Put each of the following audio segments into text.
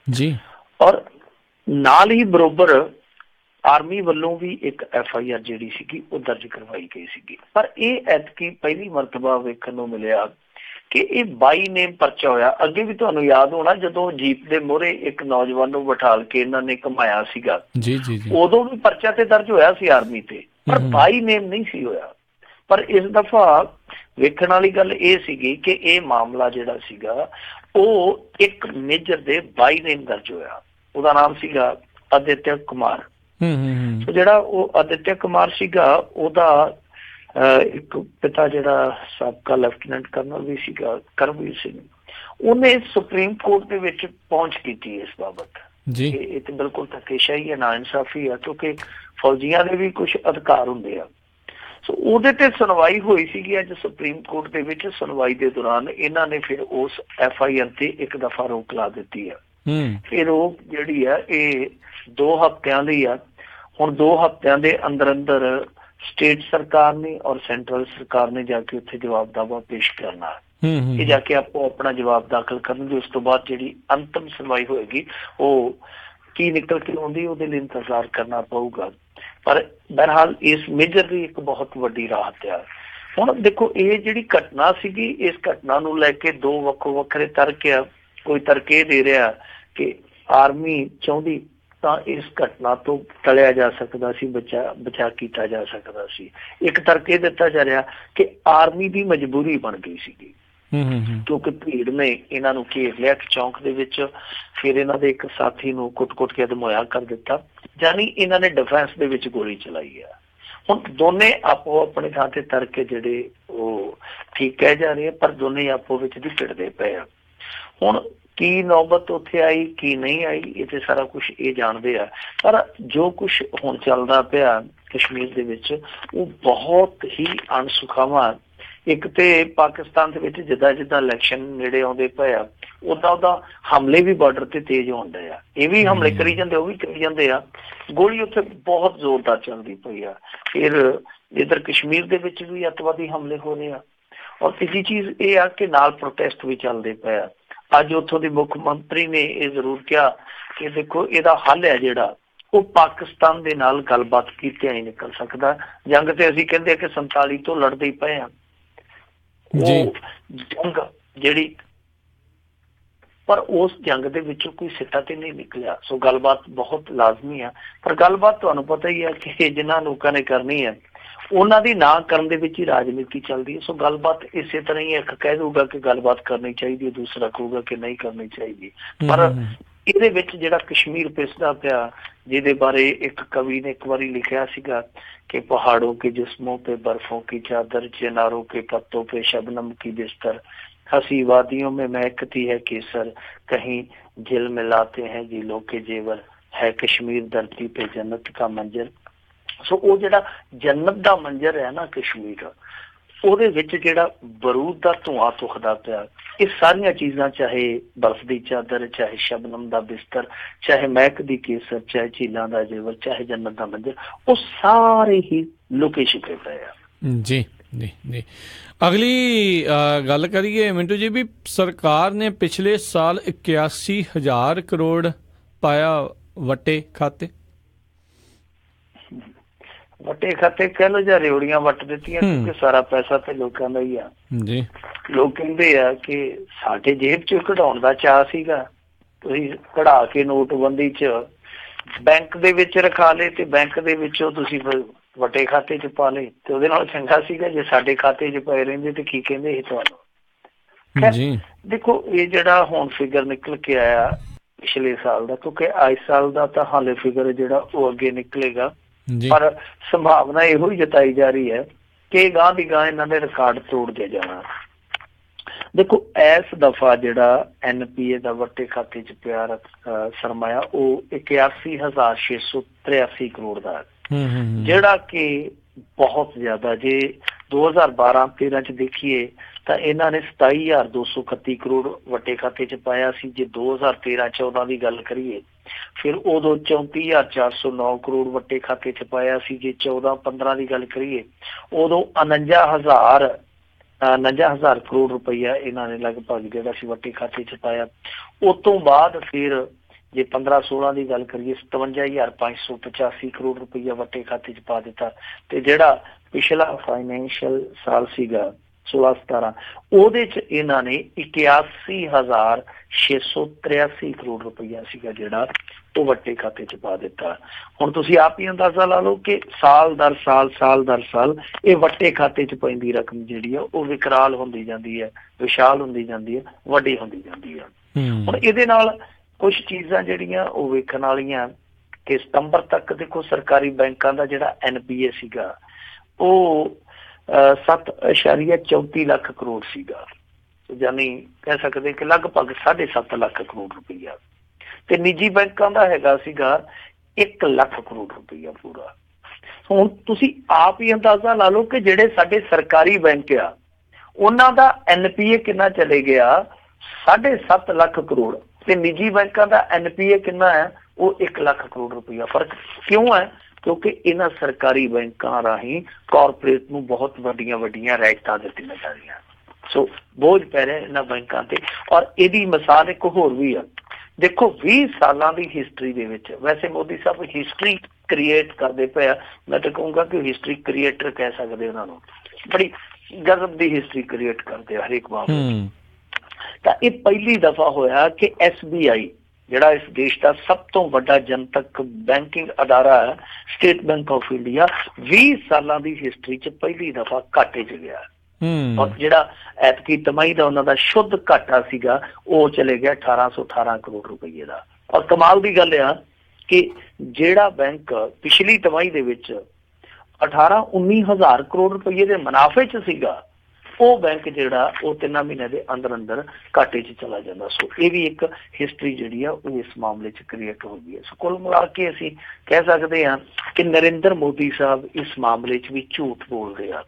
ਜੀ। ਔਰ ਨਾਲ ਹੀ ਬਰੋਬਰ ਆਰਮੀ ਵੱਲੋਂ ਵੀ ਇੱਕ FIR ਜਿਹੜੀ ਸੀਗੀ ਉਹ ਦਰਜ ਕਰਵਾਈ ਗਈ ਸੀਗੀ। ਪਰ ਇਹ ਐਤਕੀ ਪਹਿਲੀ ਮਰਤਬਾ ਵੇਖਣ ਨੂੰ ਮਿਲਿਆ ਕਿ ਇਹ 22 ਨੇਮ ਪਰਚਾ ਹੋਇਆ। ਅੱਗੇ ਵੀ ਤੁਹਾਨੂੰ ਯਾਦ ਹੋਣਾ ਜਦੋਂ ਜੀਪ ਦੇ ਮੋਹਰੇ ਇੱਕ ਨੌਜਵਾਨ ਨੂੰ ਬਿਠਾਲ ਕੇ ਇਹਨਾਂ ਨੇ ਘੁਮਾਇਆ ਸੀਗਾ, ਜੀ ਜੀ ਜੀ। ਉਦੋਂ ਵੀ ਪਰਚਾ ਤੇ ਦਰਜ ਹੋਇਆ ਸੀ ਆਰਮੀ ਤੇ, ਪਰ 22 ਨੇਮ ਨਹੀਂ ਸੀ ਹੋਇਆ। ਪਰ ਇਸ ਦਫਾ ਵੇਖਣ ਵਾਲੀ ਗੱਲ ਇਹ ਸੀਗੀ ਕਿ ਇਹ ਮਾਮਲਾ ਜਿਹੜਾ ਸੀਗਾ ਉਹ ਇੱਕ ਮੇਜਰ ਦੇ 22 ਨੇਮ ਦਰਜ ਹੋਇਆ। ਉਹਦਾ ਨਾਮ ਸੀਗਾ ਆਦਿਤਿਆ ਕੁਮਾਰ। ਸੋ ਜਿਹੜਾ ਉਹ ਆਦਿਤਿਆ ਕੁਮਾਰ ਸੀਗਾ ਉਹਦਾ ਇੱਕ ਪਿਤਾ ਜਿਹੜਾ ਸਾਬਕਾ ਲੈਫਟੀਨੈਂਟ ਕਰਨਲ ਵੀ ਸੀਗਾ ਕਰਮਵੀਰ ਸਿੰਘ, ਉਹਨੇ ਸੁਪਰੀਮ ਕੋਰਟ ਦੇ ਵਿੱਚ ਪਹੁੰਚ ਕੀਤੀ ਇਸ ਬਾਬਤ। ਇਹ ਤੇ ਬਿਲਕੁਲ ਧੱਕੇਸ਼ਾਹੀ ਹੈ, ਨਾ ਇਨਸਾਫੀ ਹੈ, ਕਿਉਂਕਿ ਫੌਜੀਆਂ ਦੇ ਵੀ ਕੁਛ ਅਧਿਕਾਰ ਹੁੰਦੇ ਆ। ਸੋ ਉਹਦੇ ਤੇ ਸੁਣਵਾਈ ਹੋਈ ਸੀਗੀ ਅੱਜ ਸੁਪਰੀਮ ਕੋਰਟ ਦੇ ਵਿੱਚ। ਸੁਣਵਾਈ ਦੇ ਦੌਰਾਨ ਇਹਨਾਂ ਨੇ ਫਿਰ ਉਸ FIR ਤੇ ਇੱਕ ਦਫਾ ਰੋਕ ਲਾ ਦਿੱਤੀ ਹੈ। ਇਹ ਰੋਕ ਜਿਹੜੀ ਆ ਇਹ 2 ਹਫ਼ਤਿਆਂ ਲਈ ਆ। ਹੁਣ 2 ਹਫ਼ਤਿਆਂ ਦੇ ਅੰਦਰ ਅੰਦਰ ਸਟੇਟ ਸਰਕਾਰ ਨੇ ਔਰ ਸੈਂਟਰਲ ਸਰਕਾਰ ਨੇ ਜਾ ਕੇ ਉੱਥੇ ਜਵਾਬ ਦਾਵਾ ਪੇਸ਼ ਕਰਨਾ। ਇਹ ਜਾ ਕੇ ਆਪੋ ਆਪਣਾ ਜਵਾਬ ਦਾਖਲ ਕਰਨਗੇ। ਉਸ ਤੋਂ ਬਾਅਦ ਜਿਹੜੀ ਅੰਤਮ ਸੁਣਵਾਈ ਹੋਏਗੀ ਉਹ ਕੀ ਨਿਕਲ ਕੇ ਆਉਂਦੀ ਉਹਦੇ ਲਈ ਇੰਤਜ਼ਾਰ ਕਰਨਾ ਪਊਗਾ। ਪਰ ਬਹਰਹਾਲ ਇਸ ਮੇਜਰ ਦੀ ਇੱਕ ਬਹੁਤ ਵੱਡੀ ਰਾਹਤ ਆ। ਹੁਣ ਦੇਖੋ ਇਹ ਜਿਹੜੀ ਘਟਨਾ ਸੀਗੀ, ਇਸ ਘਟਨਾ ਨੂੰ ਲੈ ਕੇ 2 ਵੱਖੋ ਵੱਖਰੇ ਤਰਕ ਆ। ਕੋਈ ਤਰਕ ਇਹ ਦੇ ਰਿਹਾ ਕਿ ਆਰਮੀ ਚਾਹੁੰਦੀ ਤਾਂ ਇਸ ਘਟਨਾ ਤੋਂ ਟਲਿਆ ਜਾ ਸਕਦਾ ਸੀ, ਬਚਾ ਕੀਤਾ ਜਾ ਸਕਦਾ ਸੀ। ਇੱਕ ਤਰਕ ਇਹ ਦਿੱਤਾ ਜਾ ਰਿਹਾ ਕਿ ਆਰਮੀ ਦੀ ਮਜਬੂਰੀ ਬਣ ਗਈ ਸੀਗੀ, ਕਿਉਂਕਿ ਭੀੜ ਨੇ ਇਹਨਾਂ ਨੂੰ ਘੇਰ ਲਿਆ ਚੌਂਕ ਦੇ ਵਿੱਚ। ਫਿਰ ਇਹਨਾਂ ਦੇ ਇੱਕ ਸਾਥੀ ਨੂੰ ਕੁੱਟ-ਕੁੱਟ ਕੇ ਅਧਮੋਇਆ ਕਰ ਦਿੱਤਾ, ਯਾਨੀ ਇਹਨਾਂ ਨੇ ਡਿਫੈਂਸ ਦੇ ਵਿੱਚ ਗੋਲੀ ਚਲਾਈ ਆ। ਹੁਣ ਦੋਨੇ ਆਪੋ ਆਪਣੇ ਥਾਂ ਤੇ ਤਰਕ ਜਿਹੜੇ ਉਹ ਠੀਕ ਕਹਿ ਜਾ ਰਹੇ ਆ, ਪਰ ਦੋਨੇ ਆਪੋ ਵਿੱਚ ਦੀ ਭਿੜਦੇ ਪਏ ਆ। ਹੁਣ ਕੀ ਨੌਬਤ ਉੱਥੇ ਆਈ ਕੀ ਨਹੀਂ ਆਈ ਇਹ ਤੇ ਸਾਰਾ ਕੁਛ ਇਹ ਜਾਣਦੇ ਆ। ਪਰ ਜੋ ਕੁਛ ਹੁਣ ਚੱਲਦਾ ਪਿਆ ਕਸ਼ਮੀਰ ਦੇ ਵਿੱਚ ਉਹ ਬਹੁਤ ਹੀ ਅਣਸੁਖਾਵਾਂ। ਇੱਕ ਤੇ ਪਾਕਿਸਤਾਨ ਦੇ ਵਿੱਚ ਜਿੱਦਾਂ ਜਿੱਦਾਂ ਇਲੈਕਸ਼ਨ ਨੇੜੇ ਆਉਂਦੇ ਪਏ ਆ ਉਦਾਂ ਹਮਲੇ ਵੀ ਬਾਰਡਰ ਤੇ ਤੇਜ਼ ਹੁੰਦੇ ਆ। ਇਹ ਵੀ ਹਮਲੇ ਕਰੀ ਜਾਂਦੇ, ਉਹ ਵੀ ਕਰੀ ਜਾਂਦੇ ਆ। ਗੋਲੀ ਉੱਥੇ ਬਹੁਤ ਜ਼ੋਰਦਾਰ ਚੱਲਦੀ ਪਈ ਆ। ਫਿਰ ਇੱਧਰ ਕਸ਼ਮੀਰ ਦੇ ਵਿੱਚ ਵੀ ਅੱਤਵਾਦੀ ਹਮਲੇ ਹੋ ਰਹੇ ਆ। ਔਰ ਤੀਜੀ ਚੀਜ਼ ਇਹ ਆ ਕਿ ਨਾਲ ਪ੍ਰੋਟੈਸਟ ਵੀ ਚੱਲਦੇ ਪਏ ਆ। ਅੱਜ ਉੱਥੋਂ ਦੇ ਮੁੱਖ ਮੰਤਰੀ ਨੇ ਇਹ ਜ਼ਰੂਰ ਕਿਹਾ ਕਿ ਦੇਖੋ ਇਹਦਾ ਹੱਲ ਹੈ ਜਿਹੜਾ ਉਹ ਪਾਕਿਸਤਾਨ ਦੇ ਨਾਲ ਗੱਲਬਾਤ ਕੀਤਿਆਂ ਹੀ ਨਿਕਲ ਸਕਦਾ। ਜੰਗ ਤੇ ਅਸੀਂ ਕਹਿੰਦੇ ਕਿ 47 ਤੋਂ ਲੜਦੇ ਹੀ ਪਏ ਆ ਉਹ ਜੰਗ ਜਿਹੜੀ, ਪਰ ਉਸ ਜੰਗ ਦੇ ਵਿੱਚੋਂ ਕੋਈ ਸਿੱਟਾ ਤੇ ਨਹੀਂ ਨਿਕਲਿਆ। ਸੋ ਗੱਲਬਾਤ ਬਹੁਤ ਲਾਜ਼ਮੀ ਆ। ਪਰ ਗੱਲਬਾਤ ਤੁਹਾਨੂੰ ਪਤਾ ਹੀ ਹੈ ਕਿ ਜਿਨ੍ਹਾਂ ਲੋਕਾਂ ਨੇ ਕਰਨੀ ਹੈ ਉਹਨਾਂ ਦੀ ਨਾ ਕਰਨ ਦੇ ਵਿੱਚ ਹੀ ਰਾਜਨੀਤੀ ਚੱਲਦੀ ਹੈ। ਸੋ ਗੱਲਬਾਤ ਇਸੇ ਤਰ੍ਹਾਂ ਹੀ ਇੱਕ ਕਹਿ ਦਊਗਾ ਕਿ ਗੱਲਬਾਤ ਕਰਨੀ ਚਾਹੀਦੀ ਹੈ, ਦੂਸਰਾ ਕਹੂਗਾ ਕਿ ਨਹੀਂ ਕਰਨੀ ਚਾਹੀਦੀ। ਪਰ ਇਹਦੇ ਵਿੱਚ ਜਿਹੜਾ ਕਸ਼ਮੀਰ ਪਿਸਦਾ ਪਿਆ, ਜਿਹਦੇ ਬਾਰੇ ਇੱਕ ਕਵੀ ਨੇ ਇੱਕ ਵਾਰੀ ਲਿਖਿਆ ਸੀਗਾ कि पहाड़ों के जिस्मों पे बर्फों की चादर, चिनारों के पत्तों पे शबनम की बिस्तर, हंसी वादियों में महकती है केसर, कहीं झिल मिलाते हैं झीलों के जेवर, है कश्मीर धरती पे जन्नत का मंजर। सो वो ਜਿਹੜਾ ਜन्नत ਦਾ ਮੰਜ਼ਰ ਹੈ ਨਾ ਕਸ਼ਮੀਰ, ਉਹਦੇ ਵਿੱਚ ਜਿਹੜਾ ਬਰੂਦ ਦਾ ਧੂੰਆਂ ਤੁਖਦਾ ਪਿਆ, ਇਹ ਸਾਰੀਆਂ ਚੀਜ਼ਾਂ ਚਾਹੇ ਬਰਫ਼ ਦੀ ਚਾਦਰ, ਚਾਹੇ ਸ਼ਬਨਮ ਦਾ ਬਿਸਤਰ, ਚਾਹੇ ਮਹਿਕ ਦੀ ਕੇਸਰ, ਚਾਹੇ ਝੀਲਾਂ ਦਾ ਜੇਵਰ, ਚਾਹੇ ਜੰਨਤ ਦਾ ਮੰਜ਼ਰ, ਉਹ ਸਾਰੇ ਹੀ ਲੁਕੇ ਛਿਪੇ ਪਏ ਆ। ਜੀ ਜੀ ਜੀ। ਅਗਲੀ ਗੱਲ ਕਰੀਏ ਮਿੰਟੂ ਜੀ, ਵੀ ਸਰਕਾਰ ਨੇ ਪਿਛਲੇ ਸਾਲ 81,000 ਕਰੋੜ ਪਾਇਆ ਵੱਟੇ ਖਾਤੇ। ਵੱਟੇ ਖਾਤੇ ਕਹਿ ਲੋ ਜਾਂ ਰੇਵੜੀਆਂ ਵੱਟ ਦਿੱਤੀਆਂ, ਕਿਉਂਕਿ ਸਾਰਾ ਪੈਸਾ ਤੇ ਲੋਕਾਂ ਦਾ ਹੀ ਆ ਜੀ। ਲੋਕ ਕਹਿੰਦੇ ਆ ਕਿ ਸਾਡੇ ਜੇਬ ਚ ਕਢਾਉਣ ਦਾ ਚਾਅ ਸੀਗਾ, ਤੁਸੀਂ ਕਢਾ ਕੇ ਨੋਟਬੰਦੀ ਚ ਬੈਂਕ ਦੇ ਵਿੱਚ ਰਖਾ ਲਏ ਤੇ ਬੈਂਕ ਦੇ ਵਿੱਚੋਂ ਤੁਸੀਂ ਵੱਟੇ ਖਾਤੇ ਚ ਪਾ ਲਏ, ਤੇ ਉਹਦੇ ਨਾਲ ਚੰਗਾ ਸੀਗਾ ਜੇ ਸਾਡੇ ਖਾਤੇ ਚ ਪਏ ਰਹਿੰਦੇ ਤੇ ਕੀ ਕਹਿੰਦੇ ਸੀ ਤੁਹਾਨੂੰ। ਦੇਖੋ ਇਹ ਜਿਹੜਾ ਹੁਣ ਫਿਗਰ ਨਿਕਲ ਕੇ ਆਇਆ ਪਿਛਲੇ ਸਾਲ ਦਾ, ਕਿਉਂਕਿ ਇਸ ਸਾਲ ਦਾ ਤਾਂ ਹਾਲੇ ਫਿਗਰ ਜਿਹੜਾ ਉਹ ਅੱਗੇ ਨਿਕਲੇਗਾ, ਪਰ ਸੰਭਾਵਨਾ ਇਹੋ ਹੀ ਜਤਾਈ ਜਾ ਰਹੀ ਹੈ ਕਿ ਗਾਂ ਦੀ ਗਾਂ ਇਹਨਾਂ ਦੇ ਰਿਕਾਰਡ ਤੋੜਦੇ ਜਾਣਾ। ਦੇਖੋ ਇਸ ਦਫਾ ਜਿਹੜਾ NPA ਦਾ ਵੱਟੇ ਖਾਤੇ ਚ ਪਿਆ ਸਰਮਾਇਆ ਉਹ 81,683 ਕਰੋੜ ਦਾ, ਜਿਹੜਾ ਕਿ ਬਹੁਤ ਜ਼ਿਆਦਾ। ਜੇ 2012-13 ਚ ਦੇਖੀਏ ਤਾਂ ਇਹਨਾਂ ਨੇ 27,231 ਕਰੋੜ ਵੱਟੇ ਖਾਤੇ ਚ ਪਾਇਆ ਸੀ। ਜੇ 2013-14 ਦੀ ਗੱਲ ਕਰੀਏ ਫਿਰ ਉਦੋਂ 34,409 ਕਰੋੜ ਵੱਟੇ ਖਾਤੇ ਚ ਪਾਇਆ ਸੀ। ਜੇ 14-15 ਦੀ ਗੱਲ ਕਰੀਏ ਉਦੋਂ 49,000 ਕਰੋੜ ਰੁਪਈਆ ਇਹਨਾਂ ਨੇ ਲਗਭਗ ਜਿਹੜਾ ਸੀ ਵੱਟੇ ਖਾਤੇ ਚ ਪਾਇਆ। ਉਸ ਤੋਂ ਬਾਅਦ ਫਿਰ ਜੇ 15-16 ਦੀ ਗੱਲ ਕਰੀਏ 57,585 ਕਰੋੜ ਰੁਪਈਆ ਵੱਟੇ ਖਾਤੇ 'ਚ ਪਾ ਦਿੱਤਾ। ਤੇ ਜਿਹੜਾ ਪਿਛਲਾ ਫਾਈਨੈਂਸ਼ੀਅਲ ਸਾਲ ਸੀਗਾ 16-17 ਉਹਦੇ 'ਚ ਇਹਨਾਂ ਨੇ 81,683 ਕਰੋੜ ਰੁਪਈਆ ਸੀਗਾ ਜਿਹੜਾ ਉਹ ਵੱਟੇ ਖਾਤੇ 'ਚ ਪਾ ਦਿੱਤਾ। ਹੁਣ ਤੁਸੀਂ ਆਪ ਹੀ ਅੰਦਾਜ਼ਾ ਲਾ ਲਓ ਕਿ ਸਾਲ ਦਰ ਸਾਲ ਇਹ ਵੱਟੇ ਖਾਤੇ 'ਚ ਪੈਂਦੀ ਰਕਮ ਜਿਹੜੀ ਆ ਉਹ ਵਿਕਰਾਲ ਹੁੰਦੀ ਜਾਂਦੀ ਹੈ, ਵਿਸ਼ਾਲ ਹੁੰਦੀ ਜਾਂਦੀ ਹੈ, ਵੱਡੀ ਹੁੰਦੀ ਜਾਂਦੀ ਹੈ। ਹੁਣ ਇਹਦੇ ਨਾਲ ਕੁਛ ਚੀਜ਼ਾਂ ਜਿਹੜੀਆਂ ਉਹ ਵੇਖਣ ਵਾਲੀਆਂ ਕਿ ਸਤੰਬਰ ਤੱਕ ਦੇਖੋ ਸਰਕਾਰੀ ਬੈਂਕਾਂ ਦਾ ਜਿਹੜਾ NPA ਸੀਗਾ ਉਹ 7.34 ਲੱਖ ਕਰੋੜ ਸੀਗਾ, ਯਾਨੀ ਕਹਿ ਸਕਦੇ ਕਿ ਲਗਭਗ 7.5 ਲੱਖ ਕਰੋੜ ਰੁਪਈਆ। ਤੇ ਨਿੱਜੀ ਬੈਂਕਾਂ ਦਾ ਹੈਗਾ ਸੀਗਾ 1 ਲੱਖ ਕਰੋੜ ਰੁਪਈਆ ਪੂਰਾ। ਹੁਣ ਤੁਸੀਂ ਆਪ ਹੀ ਅੰਦਾਜ਼ਾ ਲਾ ਲਓ ਕਿ ਜਿਹੜੇ ਸਾਡੇ ਸਰਕਾਰੀ ਬੈਂਕ ਆ ਉਹਨਾਂ ਦਾ NPA ਕਿੰਨਾ ਚਲੇ ਗਿਆ 7.5 ਲੱਖ ਕਰੋੜ, ਤੇ ਨਿੱਜੀ ਬੈਂਕਾਂ ਦਾ NPA ਕਿੰਨਾ ਹੈ ਉਹ 1 ਲੱਖ ਕਰੋੜ ਰੁਪਈਆ। ਫਰਕ ਕਿਉਂ ਹੈ? ਕਿਉਂਕਿ ਇਹਨਾਂ ਸਰਕਾਰੀ ਬੈਂਕਾਂ ਰਾਹੀਂ ਕਾਰਪੋਰੇਟ ਨੂੰ ਬਹੁਤ ਵੱਡੀਆਂ ਰਿਆਇਤਾਂ ਦਿੱਤੀਆਂ ਜਾ ਰਹੀਆਂ, ਸੋ ਬੋਝ ਪੈ ਰਿਹਾ ਇਹਨਾਂ ਬੈਂਕਾਂ ਤੇ। ਔਰ ਇਹਦੀ ਮਿਸਾਲ ਇੱਕ ਹੋਰ ਵੀ ਆ, ਦੇਖੋ 20 ਸਾਲਾਂ ਦੀ ਹਿਸਟਰੀ ਦੇ ਵਿੱਚ, ਵੈਸੇ ਮੋਦੀ ਸਾਹਿਬ ਹਿਸਟਰੀ ਕ੍ਰੀਏਟ ਕਰਦੇ ਪਏ ਆ, ਮੈਂ ਤਾਂ ਕਹੂੰਗਾ ਕਿ ਹਿਸਟਰੀ ਕ੍ਰੀਏਟਰ ਕਹਿ ਸਕਦੇ ਉਹਨਾਂ ਨੂੰ, ਬੜੀ ਗਜ਼ਬ ਦੀ ਹਿਸਟਰੀ ਕ੍ਰੀਏਟ ਕਰਦੇ ਆ ਹਰੇਕ ਮਾਮਲੇ। ਤਾਂ ਇਹ ਪਹਿਲੀ ਦਫਾ ਹੋਇਆ ਕਿ SBI ਜਿਹੜਾ ਇਸ ਦੇਸ਼ ਦਾ ਸਭ ਤੋਂ ਵੱਡਾ ਜਨਤਕ ਬੈਂਕਿੰਗ ਅਦਾਰਾ ਹੈ, ਸਟੇਟ ਬੈਂਕ ਆਫ ਇੰਡੀਆ, 20 ਸਾਲਾਂ ਦੀ ਹਿਸਟਰੀ 'ਚ ਪਹਿਲੀ ਦਫਾ ਘਾਟੇ 'ਚ ਗਿਆ। ਔਰ ਜਿਹੜਾ ਐਤਕੀ ਤਿਮਾਹੀ ਦਾ ਉਹਨਾਂ ਦਾ ਸ਼ੁੱਧ ਘਾਟਾ ਸੀਗਾ ਉਹ ਚਲੇ ਗਿਆ 1818 ਕਰੋੜ ਰੁਪਈਏ ਦਾ। ਔਰ ਕਮਾਲ ਦੀ ਗੱਲ ਆ ਕਿ ਜਿਹੜਾ ਬੈਂਕ ਪਿਛਲੀ ਤਿਮਾਹੀ ਦੇ ਵਿੱਚ 18-19 ਹਜ਼ਾਰ ਕਰੋੜ ਰੁਪਈਏ ਦੇ ਮੁਨਾਫੇ 'ਚ ਸੀਗਾ, ਉਹ ਬੈਂਕ ਜਿਹੜਾ ਉਹ 3 ਮਹੀਨਿਆਂ ਦੇ ਅੰਦਰ ਘਾਟੇ 'ਚ ਚਲਾ ਜਾਂਦਾ। ਸੋ ਇਹ ਵੀ ਇੱਕ ਹਿਸਟਰੀ ਜਿਹੜੀ ਆ ਉਹ ਇਸ ਮਾਮਲੇ 'ਚ ਕ੍ਰੀਏਟ ਹੋ ਗਈ ਹੈ। ਸੋ ਕੁੱਲ ਮਿਲਾ ਕੇ ਅਸੀਂ ਕਹਿ ਸਕਦੇ ਹਾਂ ਕਿ ਨਰਿੰਦਰ ਮੋਦੀ ਸਾਹਿਬ ਇਸ ਮਾਮਲੇ 'ਚ ਵੀ ਝੂਠ ਬੋਲਦੇ ਆ,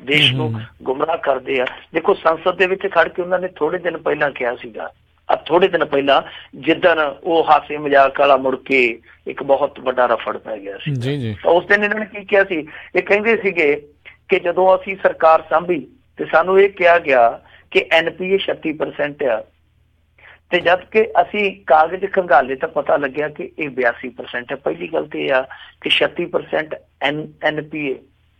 ਦੇਸ਼ ਨੂੰ ਗੁੰਮਰਾਹ ਕਰਦੇ ਆ। ਦੇਖੋ ਸੰਸਦ ਦੇ ਵਿੱਚ ਖੜ ਕੇ ਉਹਨਾਂ ਨੇ ਥੋੜੇ ਦਿਨ ਪਹਿਲਾਂ ਕਿਹਾ ਸੀਗਾ, ਥੋੜੇ ਦਿਨ ਪਹਿਲਾਂ ਜਿੱਦਣ ਉਹ ਹਾਸੇ ਮਜ਼ਾਕ ਵਾਲਾ ਮੁੜ ਕੇ ਇੱਕ ਬਹੁਤ ਵੱਡਾ ਰਫੜ ਪੈ ਗਿਆ ਸੀ, ਤਾਂ ਉਸ ਦਿਨ ਇਹਨਾਂ ਨੇ ਕੀ ਕਿਹਾ ਸੀ? ਇਹ ਕਹਿੰਦੇ ਸੀਗੇ ਕਿ ਜਦੋਂ ਅਸੀਂ ਸਰਕਾਰ ਸਾਂਭੀ ਤੇ ਸਾਨੂੰ ਇਹ ਕਿਹਾ ਗਿਆ ਕਿ NPA 36% ਆ, ਤੇ ਜਦ ਕਿ ਅਸੀਂ ਕਾਗਜ਼ ਖੰਗਾਲੇ ਤਾਂ ਪਤਾ ਲੱਗਿਆ ਕਿ ਇਹ 82% ਹੈ। ਪਹਿਲੀ ਗੱਲ ਤੇ ਇਹ ਆ ਕਿ 36% NPA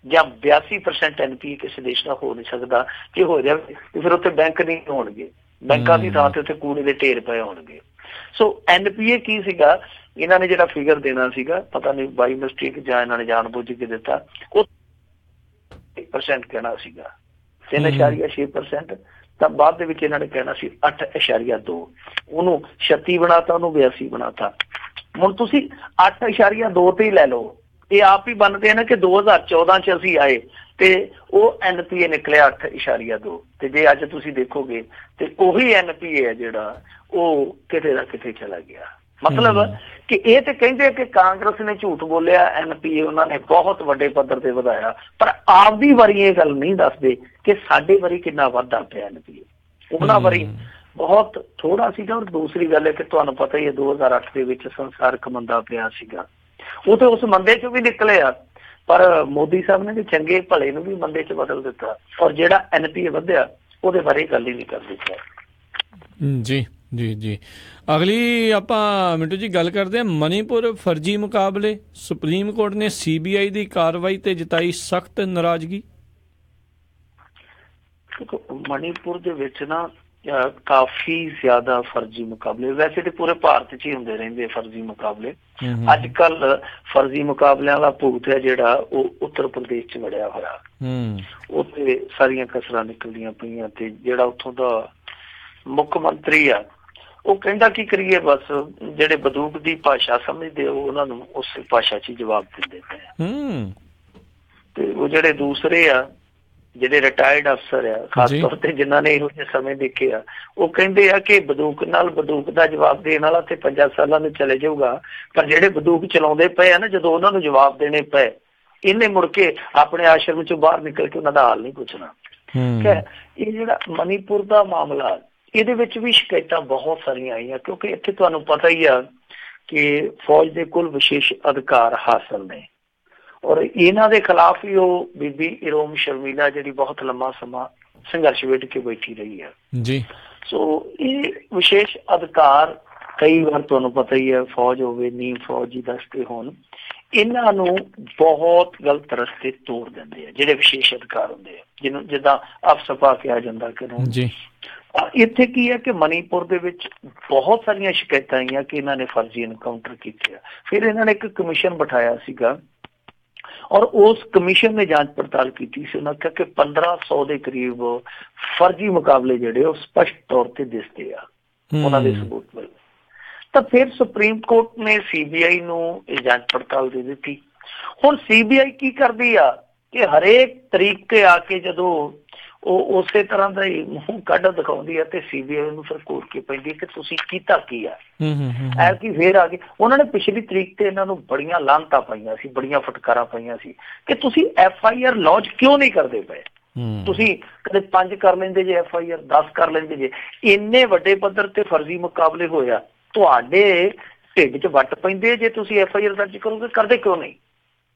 ਜਾਂ 82% NPA ਕਿਸੇ ਦੇਸ਼ ਦਾ ਹੋ ਨਹੀਂ ਸਕਦਾ। ਜੇ ਹੋ ਜਾਵੇ ਤੇ ਫਿਰ ਉੱਥੇ ਬੈਂਕ ਨਹੀਂ ਹੋਣਗੇ, ਬੈਂਕਾਂ ਦੀ ਥਾਂ ਤੇ ਉੱਥੇ ਕੂੜੇ ਦੇ ਢੇਰ ਪਏ ਹੋਣਗੇ। ਸੋ NPA ਕੀ ਸੀਗਾ? ਇਹਨਾਂ ਨੇ ਜਿਹੜਾ ਫਿਗਰ ਦੇਣਾ ਸੀਗਾ, ਪਤਾ ਨਹੀਂ ਬਾਈ ਮਿਸਟੇਕ ਜਾਂ ਇਹਨਾਂ ਨੇ ਜਾਣ ਬੁੱਝ ਕੇ ਦਿੱਤਾ, ਉਹ 1% ਕਹਿਣਾ ਸੀਗਾ 3.6%, ਤਾਂ ਬਾਅਦ ਦੇ ਵਿੱਚ ਇਹਨਾਂ ਨੇ ਕਹਿਣਾ ਸੀ 8.2, ਉਹਨੂੰ 36 ਬਣਾਤਾ, ਉਹਨੂੰ 82 ਬਣਾਤਾ। ਹੁਣ ਤੁਸੀਂ 8.2 ਤੇ ਹੀ ਲੈ ਲਓ, ਇਹ ਆਪ ਹੀ ਬਣਦੇ ਆ ਨਾ ਕਿ 2014 ਚ ਅਸੀਂ ਆਏ ਤੇ ਉਹ NPA ਨਿਕਲਿਆ 8.2, ਤੇ ਜੇ ਅੱਜ ਤੁਸੀਂ ਦੇਖੋਗੇ ਤੇ ਉਹੀ NPA ਹੈ ਜਿਹੜਾ ਉਹ ਕਿਤੇ ਨਾ ਕਿਤੇ ਚਲਾ ਗਿਆ। ਮਤਲਬ ਕਿ ਇਹ ਤੇ ਕਹਿੰਦੇ ਕਿ ਕਾਂਗਰਸ ਨੇ ਝੂਠ ਬੋਲਿਆ, NPA ਉਹਨਾਂ ਨੇ ਬਹੁਤ ਵੱਡੇ ਪੱਧਰ ਤੇ ਵਧਾਇਆ, ਪਰ ਆਪਦੀ ਵਾਰੀ ਇਹ ਗੱਲ ਨਹੀਂ ਦੱਸਦੇ ਕਿ ਸਾਡੇ ਵਾਰੀ ਕਿੰਨਾ ਵੱਧਦਾ ਪਿਆ NPA, ਉਹਨਾਂ ਵਾਰੀ ਬਹੁਤ ਥੋੜਾ ਸੀਗਾ। ਔਰ ਦੂਸਰੀ ਗੱਲ ਹੈ ਕਿ ਤੁਹਾਨੂੰ ਪਤਾ ਹੀ ਹੈ 2008 ਦੇ ਵਿੱਚ ਸੰਸਾਰਕ ਮੰਦਾ ਪਿਆ ਸੀਗਾ, ਉਹ ਤੇ ਉਸ ਮੰਦੇ ਚੋਂ ਵੀ ਨਿਕਲੇ ਆ, ਪਰ ਮੋਦੀ ਸਾਹਿਬ ਨੇ ਚੰਗੇ ਭਲੇ ਨੂੰ ਵੀ ਮੰਦੇ ਚ ਬਦਲ ਦਿੱਤਾ, ਔਰ ਜਿਹੜਾ NPA ਵਧਿਆ ਉਹਦੇ ਬਾਰੇ ਗੱਲ ਹੀ ਨਹੀਂ ਕਰਦੇ। ਜੀ ਜੀ ਜੀ ਅਗਲੀ ਆਪਾਂ ਮਿੰਟੂ ਜੀ ਗੱਲ ਕਰਦੇ ਹਾਂ ਮਨੀਪੁਰ ਫਰਜ਼ੀ ਮੁਕਾਬਲੇ। ਸੁਪਰੀਮ ਕੋਰਟ ਨੇ CBI ਦੀ ਕਾਰਵਾਈ ਤੇ ਜਤਾਈ ਸਖਤ ਨਾਰਾਜ਼ਗੀ। ਮਨੀਪੁਰ ਦੇ ਵਿੱਚ ਨਾ ਕਾਫੀ ਜ਼ਿਆਦਾ ਫਰਜ਼ੀ ਮੁਕਾਬਲੇ, ਵੈਸੇ ਤੇ ਪੂਰੇ ਭਾਰਤ 'ਚ ਹੀ ਹੁੰਦੇ ਰਹਿੰਦੇ ਫਰਜ਼ੀ ਮੁਕਾਬਲੇ। ਅੱਜ ਕੱਲ ਫਰਜ਼ੀ ਮੁਕਾਬਲਿਆਂ ਦਾ ਭੂਤ ਹੈ ਜਿਹੜਾ ਉਹ ਉੱਤਰ ਪ੍ਰਦੇਸ਼ 'ਚ ਵੜਿਆ ਹੋਇਆ, ਉੱਥੇ ਸਾਰੀਆਂ ਕਸਰਾਂ ਨਿਕਲਦੀਆਂ ਪਈਆਂ, ਤੇ ਜਿਹੜਾ ਉੱਥੋਂ ਦਾ ਮੁੱਖ ਮੰਤਰੀ ਆ ਉਹ ਕਹਿੰਦਾ ਕੀ ਕਰੀਏ, ਬਸ ਜਿਹੜੇ ਬੰਦੂਕ ਦੀ ਭਾਸ਼ਾ ਸਮਝਦੇ ਉਹਨਾਂ ਨੂੰ ਉਸੇ ਭਾਸ਼ਾ 'ਚ ਹੀ ਜਵਾਬ ਦਿੰਦੇ ਪਏ ਆ। ਤੇ ਉਹ ਜਿਹੜੇ ਦੂਸਰੇ ਆ ਜਿਹੜੇ ਰਿਟਾਇਰਡ ਅਫਸਰ ਆ, ਖਾਸ ਤੌਰ ਤੇ ਜਿਨ੍ਹਾਂ ਨੇ ਇਹੋ ਜਿਹੇ ਸਮੇਂ ਦੇਖੇ ਆ, ਉਹ ਕਹਿੰਦੇ ਆ ਕਿ ਬੰਦੂਕ ਨਾਲ ਬੰਦੂਕ ਦਾ ਜਵਾਬ ਦੇਣ ਵਾਲਾ ਤੇ 50 ਸਾਲਾਂ ਨੂੰ ਚਲੇ ਜਾਊਗਾ, ਪਰ ਜਿਹੜੇ ਬੰਦੂਕ ਚਲਾਉਂਦੇ ਪਏ ਆ ਨਾ, ਜਦੋਂ ਉਹਨਾਂ ਨੂੰ ਜਵਾਬ ਦੇਣੇ ਪਏ, ਇਹਨੇ ਮੁੜ ਕੇ ਆਪਣੇ ਆਸ਼ਰਮ ਚੋਂ ਬਾਹਰ ਨਿਕਲ ਕੇ ਉਹਨਾਂ ਦਾ ਹਾਲ ਨਹੀਂ ਪੁੱਛਣਾ। ਇਹ ਜਿਹੜਾ ਮਨੀਪੁਰ ਦਾ ਮਾਮਲਾ, ਇਹਦੇ ਵਿੱਚ ਵੀ ਸ਼ਿਕਾਇਤਾਂ ਬਹੁਤ ਸਾਰੀਆਂ ਆਈਆਂ, ਕਿਉਂਕਿ ਇੱਥੇ ਤੁਹਾਨੂੰ ਪਤਾ ਹੀ ਆ ਕਿ ਫੌਜ ਦੇ ਕੋਲ ਵਿਸ਼ੇਸ਼ ਅਧਿਕਾਰ ਹਾਸਲ ਨੇ, ਔਰ ਇਹਨਾਂ ਦੇ ਖਿਲਾਫ ਹੀ ਉਹ ਬੀਬੀ ਇਰੋਮ ਸ਼ਰਮੀਲਾ ਜਿਹੜੀ ਬਹੁਤ ਲੰਮਾ ਸਮਾਂ ਸੰਘਰਸ਼ ਵੇਟ ਕੇ ਬੈਠੀ ਰਹੀ ਹੈ ਜੀ। ਸੋ ਇਹ ਵਿਸ਼ੇਸ਼ ਅਧਿਕਾਰ ਕਈ ਵਾਰ ਤੁਹਾਨੂੰ ਪਤਾ ਹੀ ਹੈ, ਫੌਜ ਹੋਵੇ, ਨੀਮ ਫੌਜੀ ਦਸਤੇ ਹੋਣ, ਇਹਨਾਂ ਨੂੰ ਬਹੁਤ ਗਲਤ ਰਸਤੇ ਤੋੜ ਦਿੰਦੇ ਆ ਜਿਹੜੇ ਵਿਸ਼ੇਸ਼ ਅਧਿਕਾਰ ਹੁੰਦੇ ਆ, ਜਿਹਨੂੰ ਜਿੱਦਾਂ ਅਫਸਪਾ ਕਿਹਾ ਜਾਂਦਾ ਕਿ ਜੀ। ਇੱਥੇ ਕੀ ਹੈ ਕਿ ਮਣੀਪੁਰ ਦੇ ਵਿੱਚ ਬਹੁਤ ਸਾਰੀਆਂ ਸ਼ਿਕਾਇਤਾਂ ਆਈਆਂ ਕਿ ਇਹਨਾਂ ਨੇ ਫਰਜ਼ੀ ਐਨਕਾਊਂਟਰ ਕੀਤੇ ਆ। ਫਿਰ ਇਹਨਾਂ ਨੇ ਇੱਕ ਕਮਿਸ਼ਨ ਬਿਠਾਇਆ ਸੀਗਾ ਔਰ ਉਸ ਕਮਿਸ਼ਨ ਨੇ ਜਾਂਚ ਪੜਤਾਲ ਕੀਤੀ ਸੀ। ਉਹਨਾਂ ਕਿਹਾ ਕਿ 1500 ਦੇ ਕਰੀਬ ਫਰਜ਼ੀ ਮੁਕਾਬਲੇ ਜਿਹੜੇ ਉਹ ਸਪਸ਼ਟ ਤੌਰ ਤੇ ਦਿਸਦੇ ਆ ਉਹਨਾਂ ਦੇ ਸਬੂਤ ਮਿਲ। ਤਾਂ ਫਿਰ ਸੁਪਰੀਮ ਕੋਰਟ ਨੇ CBI ਨੂੰ ਇਹ ਜਾਂਚ ਪੜਤਾਲ ਦੇ ਦਿੱਤੀ। ਹੁਣ CBI ਕੀ ਕਰਦੀ ਆ ਕਿ ਹਰੇਕ ਤਰੀਕ ਤੇ ਆ ਕੇ ਜਦੋਂ ਉਹ ਉਸੇ ਤਰ੍ਹਾਂ ਦਾ ਹੀ ਮੂੰਹ ਕੱਢ ਦਿਖਾਉਂਦੀ ਹੈ ਤੇ CBI ਨੂੰ ਫਿਰ ਕੋਰਟ ਕੇ ਪੈਂਦੀ ਹੈ ਕਿ ਤੁਸੀਂ ਕੀਤਾ ਕੀ ਆ। ਐਤਕੀ ਫੇਰ ਆ ਗਏ ਉਹਨਾਂ ਨੇ। ਪਿਛਲੀ ਤਰੀਕ ਤੇ ਇਹਨਾਂ ਨੂੰ ਬੜੀਆਂ ਲਾਹਨਤਾਂ ਪਾਈਆਂ ਸੀ, ਬੜੀਆਂ ਫਟਕਾਰਾਂ ਪਾਈਆਂ ਸੀ ਕਿ ਤੁਸੀਂ FIR ਲੌਂਚ ਕਿਉਂ ਨਹੀਂ ਕਰਦੇ ਪਏ। ਤੁਸੀਂ ਕਦੇ 5 ਕਰ ਲੈਂਦੇ ਜੇ FIR, 10 ਕਰ ਲੈਂਦੇ ਜੇ। ਇੰਨੇ ਵੱਡੇ ਪੱਧਰ ਤੇ ਫਰਜ਼ੀ ਮੁਕਾਬਲੇ ਹੋਇਆ, ਤੁਹਾਡੇ ਢਿੱਡ 'ਚ ਵੱਟ ਪੈਂਦੇ ਜੇ ਤੁਸੀਂ FIR ਦਰਜ ਕਰੋਗੇ। ਕਰਦੇ ਕਿਉਂ ਨਹੀਂ?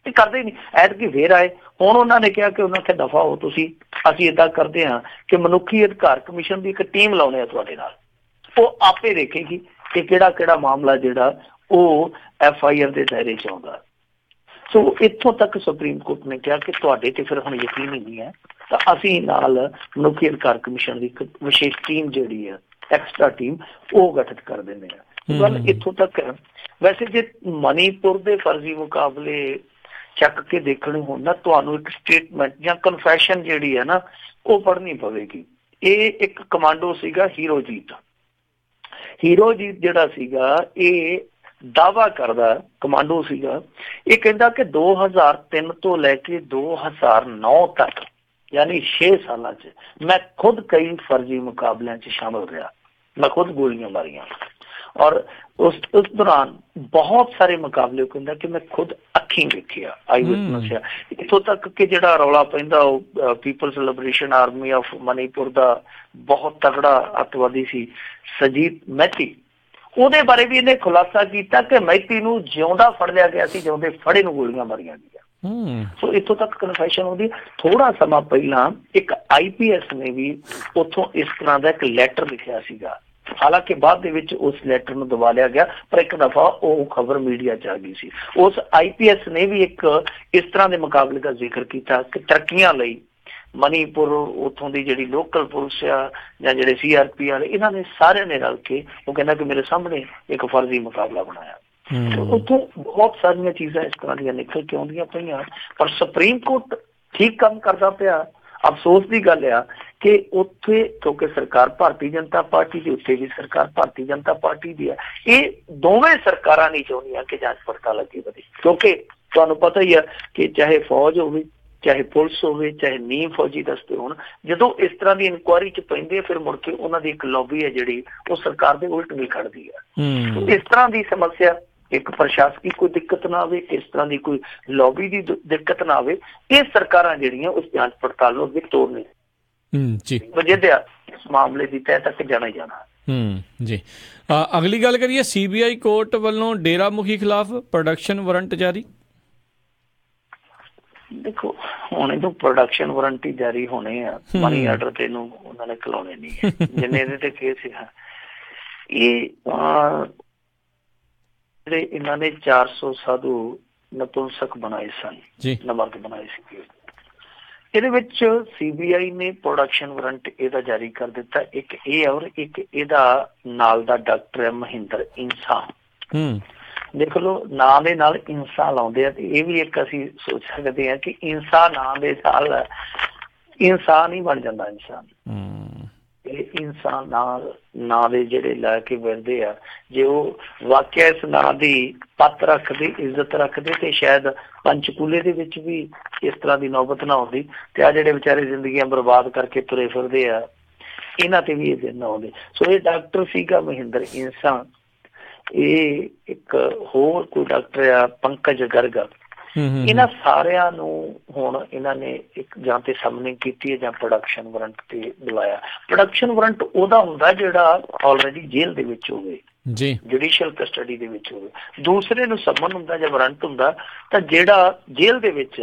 ਤੇ ਕਰਦੇ ਹੀ ਨਹੀਂ। ਐਤਕੀ ਫੇਰ ਆਏ। ਹੁਣ ਉਹਨਾਂ ਨੇ ਕਿਹਾ ਕਿ ਉਹਨਾਂ ਉੱਥੇ ਦਫਾ ਹੋ ਤੁਸੀਂ, ਅਸੀਂ ਏਦਾਂ ਕਰਦੇ ਹਾਂ ਕਿ ਮਨੁੱਖੀ ਅਧਿਕਾਰ ਕਮਿਸ਼ਨ ਦੀ ਇੱਕ ਟੀਮ ਲਾਉਂਦੇ ਆ ਤੁਹਾਡੇ ਨਾਲ, ਉਹ ਆਪੇ ਦੇਖੇਗੀ ਕਿ ਕਿਹੜਾ ਕਿਹੜਾ ਮਾਮਲਾ ਜਿਹੜਾ ਉਹ FIR ਦੇ ਦਾਇਰੇ 'ਚ ਆਉਂਦਾ। ਸੋ ਇੱਥੋਂ ਤੱਕ ਸੁਪਰੀਮ ਕੋਰਟ ਨੇ ਕਿਹਾ ਕਿ ਤੁਹਾਡੇ ਤੇ ਫਿਰ ਹੁਣ ਯਕੀਨ ਹੀ ਨਹੀਂ ਹੈ, ਤਾਂ ਅਸੀਂ ਨਾਲ ਮਨੁੱਖੀ ਅਧਿਕਾਰ ਕਮਿਸ਼ਨ ਦੀ ਇੱਕ ਵਿਸ਼ੇਸ਼ ਟੀਮ ਜਿਹੜੀ ਹੈ, ਐਕਸਟਰਾ ਟੀਮ, ਉਹ ਗਠਿਤ ਕਰ ਦਿੰਦੇ ਆ। ਗੱਲ ਇੱਥੋਂ ਤੱਕ ਹੈ। ਵੈਸੇ ਜੇ ਮਣੀਪੁਰ ਦੇ ਫਰਜ਼ੀ ਮੁਕਾਬਲੇ ਚੱਕ ਕੇ ਦੇਖਣੇ ਹੋਣ ਨਾ, ਤੁਹਾਨੂੰ ਇੱਕ ਸਟੇਟਮੈਂਟ ਜਾਂ ਕਨਫੈਸ਼ਨ ਜਿਹੜੀ ਹੈ ਨਾ ਉਹ ਪੜ੍ਹਨੀ ਪਵੇਗੀ। ਇਹ ਇੱਕ ਕਮਾਂਡੋ ਸੀਗਾ, ਹੀਰੋਜੀਤ। ਹੀਰੋਜੀਤ ਜਿਹੜਾ ਸੀਗਾ ਇਹ ਦਾਅਵਾ ਕਰਦਾ ਕਮਾਂਡੋ ਸੀਗਾ। ਇਹ ਕਹਿੰਦਾ ਕਿ 2003 ਤੋਂ ਲੈ ਕੇ 2009 ਤੱਕ, ਯਾਨੀ 6 ਸਾਲਾਂ 'ਚ ਮੈਂ ਖੁਦ ਕਈ ਫਰਜ਼ੀ ਮੁਕਾਬਲਿਆਂ 'ਚ ਸ਼ਾਮਲ ਰਿਹਾ। ਮੈਂ ਖੁਦ ਗੋਲੀਆਂ ਮਾਰੀਆਂ ਔਰ ਉਸ ਦੌਰਾਨ ਬਹੁਤ ਸਾਰੇ ਮੁਕਾਬਲੇ ਕਹਿੰਦਾ ਕਿ ਮੈਂ ਖੁਦ ਅੱਖੀਂ ਵੇਖਿਆ, ਆਈ ਵਿਟਨੈਸ ਆ। ਇੱਥੋਂ ਤੱਕ ਕਿ ਜਿਹੜਾ ਰੌਲਾ ਪੈਂਦਾ ਉਹ people's liberation army of Manipur ਦਾ ਬਹੁਤ ਤਗੜਾ ਅੱਤਵਾਦੀ ਸੀ ਸੁਜੀਤ ਮਹਿਤੀ, ਉਹਦੇ ਬਾਰੇ ਵੀ ਇਹਨੇ ਖੁਲਾਸਾ ਕੀਤਾ ਕਿ ਮਹਿਤੀ ਨੂੰ ਜਿਉਂਦਾ ਫੜ ਲਿਆ ਗਿਆ ਸੀ, ਜਿਉਂਦੇ ਫੜੇ ਨੂੰ ਗੋਲੀਆਂ ਮਾਰੀਆਂ ਗਈਆਂ। ਸੋ ਇੱਥੋਂ ਤੱਕ ਕਨਫੈਸ਼ਨ ਹੁੰਦੀ। ਥੋੜਾ ਸਮਾਂ ਪਹਿਲਾਂ ਇੱਕ IPS ਨੇ ਵੀ ਉੱਥੋਂ ਇਸ ਤਰ੍ਹਾਂ ਦਾ ਇੱਕ ਲੈਟਰ ਲਿਖਿਆ ਸੀਗਾ। ਹਾਲਾਂਕਿ ਬਾਅਦ ਦੇ ਵਿੱਚ ਉਸ ਲੈਟਰ ਨੂੰ ਦਬਾ ਲਿਆ ਗਿਆ, ਪਰ ਇੱਕ ਦਫਾ ਉਹ ਖਬਰ ਮੀਡੀਆ 'ਚ ਆ ਗਈ ਸੀ। ਉਸ IPS ਨੇ ਵੀ ਇੱਕ ਇਸ ਤਰ੍ਹਾਂ ਦੇ ਮੁਕਾਬਲੇ ਦਾ ਜ਼ਿਕਰ ਕੀਤਾ ਕਿ ਤਰੱਕੀਆਂ ਲਈ ਮਣੀਪੁਰ, ਉੱਥੋਂ ਦੀ ਜਿਹੜੀ ਲੋਕਲ ਪੁਲਿਸ ਆ ਜਾਂ ਜਿਹੜੇ CRP ਵਾਲੇ, ਇਹਨਾਂ ਨੇ ਸਾਰਿਆਂ ਨੇ ਰਲ ਕੇ, ਉਹ ਕਹਿੰਦਾ ਕਿ ਮੇਰੇ ਸਾਹਮਣੇ ਇੱਕ ਫਰਜ਼ੀ ਮੁਕਾਬਲਾ ਬਣਾਇਆ। ਉੱਥੋਂ ਬਹੁਤ ਸਾਰੀਆਂ ਚੀਜ਼ਾਂ ਇਸ ਤਰ੍ਹਾਂ ਦੀਆਂ ਨਿਕਲ ਕੇ ਆਉਂਦੀਆਂ ਪਈਆਂ। ਪਰ ਸੁਪਰੀਮ ਕੋਰਟ ਠੀਕ ਕੰਮ ਕਰਦਾ ਪਿਆ। ਅਫਸੋਸ ਦੀ ਗੱਲ ਆ ਕਿ ਉੱਥੇ ਕਿਉਂਕਿ ਸਰਕਾਰ ਭਾਰਤੀ ਜਨਤਾ ਪਾਰਟੀ ਦੀ, ਉੱਥੇ ਵੀ ਸਰਕਾਰ ਭਾਰਤੀ ਜਨਤਾ ਪਾਰਟੀ ਦੀ ਆ। ਇਹ ਦੋਵੇਂ ਸਰਕਾਰਾਂ ਨਹੀਂ ਚਾਹੁੰਦੀਆਂ ਕਿ ਜਾਂਚ ਪੜਤਾਲ ਅੱਗੇ ਵਧੇ, ਕਿਉਂਕਿ ਤੁਹਾਨੂੰ ਪਤਾ ਹੀ ਆ ਕਿ ਚਾਹੇ ਫੌਜ ਹੋਵੇ, ਚਾਹੇ ਪੁਲਿਸ ਹੋਵੇ, ਚਾਹੇ ਨੀਮ ਫੌਜੀ ਦਸਤੇ ਹੋਣ, ਜਦੋਂ ਇਸ ਤਰ੍ਹਾਂ ਦੀ ਇਨਕੁਆਇਰੀ 'ਚ ਪੈਂਦੇ ਆ ਫਿਰ ਮੁੜ ਕੇ ਉਹਨਾਂ ਦੀ ਇੱਕ ਲੌਬੀ ਹੈ ਜਿਹੜੀ ਉਹ ਸਰਕਾਰ ਦੇ ਉਲਟ ਵੀ ਖੜਦੀ ਆ। ਇਸ ਤਰ੍ਹਾਂ ਦੀ ਸਮੱਸਿਆ, ਇੱਕ ਪ੍ਰਸ਼ਾਸਕੀ ਕੋਈ ਦਿੱਕਤ ਨਾ ਆਵੇ, ਇਸ ਤਰ੍ਹਾਂ ਦੀ ਕੋਈ ਲੌਬੀ ਦੀ ਦਿੱਕਤ ਨਾ ਆਵੇ, ਇਹ ਸਰਕਾਰਾਂ ਜਿਹੜੀਆਂ ਉਸ ਜਾਂਚ ਪੜਤਾਲ ਨੂੰ ਅੱਗੇ ਤੋਰਨੇ ਵਜੇਦਿਆ ਇਸ ਮਾਮਲੇ ਦੀ ਤਹਿ ਤੱਕ ਜਾਣਾ ਹੀ ਜਾਣਾ। ਜੀ, ਅਗਲੀ ਗੱਲ ਕਰੀਏ। CBI ਕੋਰਟ ਵੱਲੋਂ ਡੇਰਾ ਮੁਖੀ ਖਿਲਾਫ ਪ੍ਰੋਡਕਸ਼ਨ ਵਾਰੰਟ ਜਾਰੀ। ਦੇਖੋ ਹੁਣ ਇਹਨੂੰ ਪ੍ਰੋਡਕਸ਼ਨ ਵਾਰੰਟ ਹੀ ਜਾਰੀ ਹੋਣੇ ਆ, ਮਨੀ ਆਰਡਰ ਤੇ ਇਹਨੂੰ ਉਹਨਾਂ ਨੇ ਖਿਲਾਉਣੇ ਨਹੀਂ ਜਿੰਨੇ ਇਹਦੇ ਤੇ ਕੇਸ ਆ। ਇਹ ਜਿਹੜੇ ਇਹਨਾਂ ਨੇ 400 ਸਾਧੂ ਨਪੁੰਸਕ ਬਣਾਏ ਸਨ, ਨਮਰਦ ਬਣਾਏ ਸੀ, ਇਹਦੇ ਵਿੱਚ CBI ਨੇ ਪ੍ਰੋਡਕਸ਼ਨ ਵਾਰੰਟ ਇਹਦਾ ਜਾਰੀ ਕਰ ਦਿੱਤਾ। ਇੱਕ ਇਹ ਔਰ ਇੱਕ ਇਹਦਾ ਨਾਲ ਦਾ ਡਾਕਟਰ ਹੈ ਮਹਿੰਦਰ ਇੰਸਾ। ਦੇਖ ਲਓ ਨਾਂ ਦੇ ਨਾਲ ਇੰਸਾ ਲਾਉਂਦੇ ਆ, ਤੇ ਇਹ ਵੀ ਇੱਕ ਅਸੀਂ ਸੋਚ ਸਕਦੇ ਹਾਂ ਕਿ ਇੰਸਾ ਨਾਂ ਦੇ ਨਾਲ ਇਨਸਾਨ ਹੀ ਬਣ ਜਾਂਦਾ ਇਨਸਾਨ। ਇਹ ਇਨਸਾਨ ਨਾਂ ਦੇ ਜਿਹੜੇ ਲੈ ਕੇ ਫਿਰਦੇ ਆ, ਜੇ ਉਹ ਵਾਕਿਆ ਇਸ ਨਾਂ ਦੀ ਪੱਤ ਰੱਖਦੇ, ਇੱਜ਼ਤ ਰੱਖਦੇ, ਤੇ ਸ਼ਾਇਦ ਪੰਚਕੂਲੇ ਦੇ ਵਿੱਚ ਵੀ ਇਸ ਤਰ੍ਹਾਂ ਦੀ ਨੌਬਤ ਨਾ ਆਉਂਦੀ। ਤੇ ਆ ਜਿਹੜੇ ਵਿਚਾਰੇ ਜ਼ਿੰਦਗੀਆਂ ਬਰਬਾਦ ਕਰਕੇ ਤੁਰੇ ਫਿਰਦੇ ਆ, ਇਹਨਾਂ ਤੇ ਵੀ ਇਹ ਦਿਨ ਨਾ ਆਉਂਦੇ। ਸੋ ਇਹ ਡਾਕਟਰ ਸੀਗਾ ਮਹਿੰਦਰ ਇੰਸਾ। ਇਹ ਇੱਕ ਹੋਰ ਕੋਈ ਡਾਕਟਰ ਆ ਪੰਕਜ ਗਰਗ। ਇਹਨਾਂ ਸਾਰਿਆਂ ਨੂੰ ਹੁਣ ਇਹਨਾਂ ਨੇ ਇੱਕ ਜਾਂ ਤੇ ਸਮਨਿੰਗ ਕੀਤੀ ਹੈ ਜਾਂ ਪ੍ਰੋਡਕਸ਼ਨ ਵਾਰੰਟ ਤੇ ਬੁਲਾਇਆ। ਪ੍ਰੋਡਕਸ਼ਨ ਵਾਰੰਟ ਉਹਦਾ ਹੁੰਦਾ ਜਿਹੜਾ ਆਲਰੇਡੀ ਜੇਲ੍ਹ ਦੇ ਵਿੱਚ ਹੋਵੇ, ਜੁਡੀਸ਼ੀਅਲ ਕਸਟਡੀ ਦੇ ਵਿੱਚ ਹੋਵੇ। ਦੂਸਰੇ ਨੂੰ ਸਮਨ ਹੁੰਦਾ ਜਾਂ ਵਾਰੰਟ ਹੁੰਦਾ ਤਾਂ ਜਿਹੜਾ ਜੇਲ੍ਹ ਦੇ ਵਿੱਚ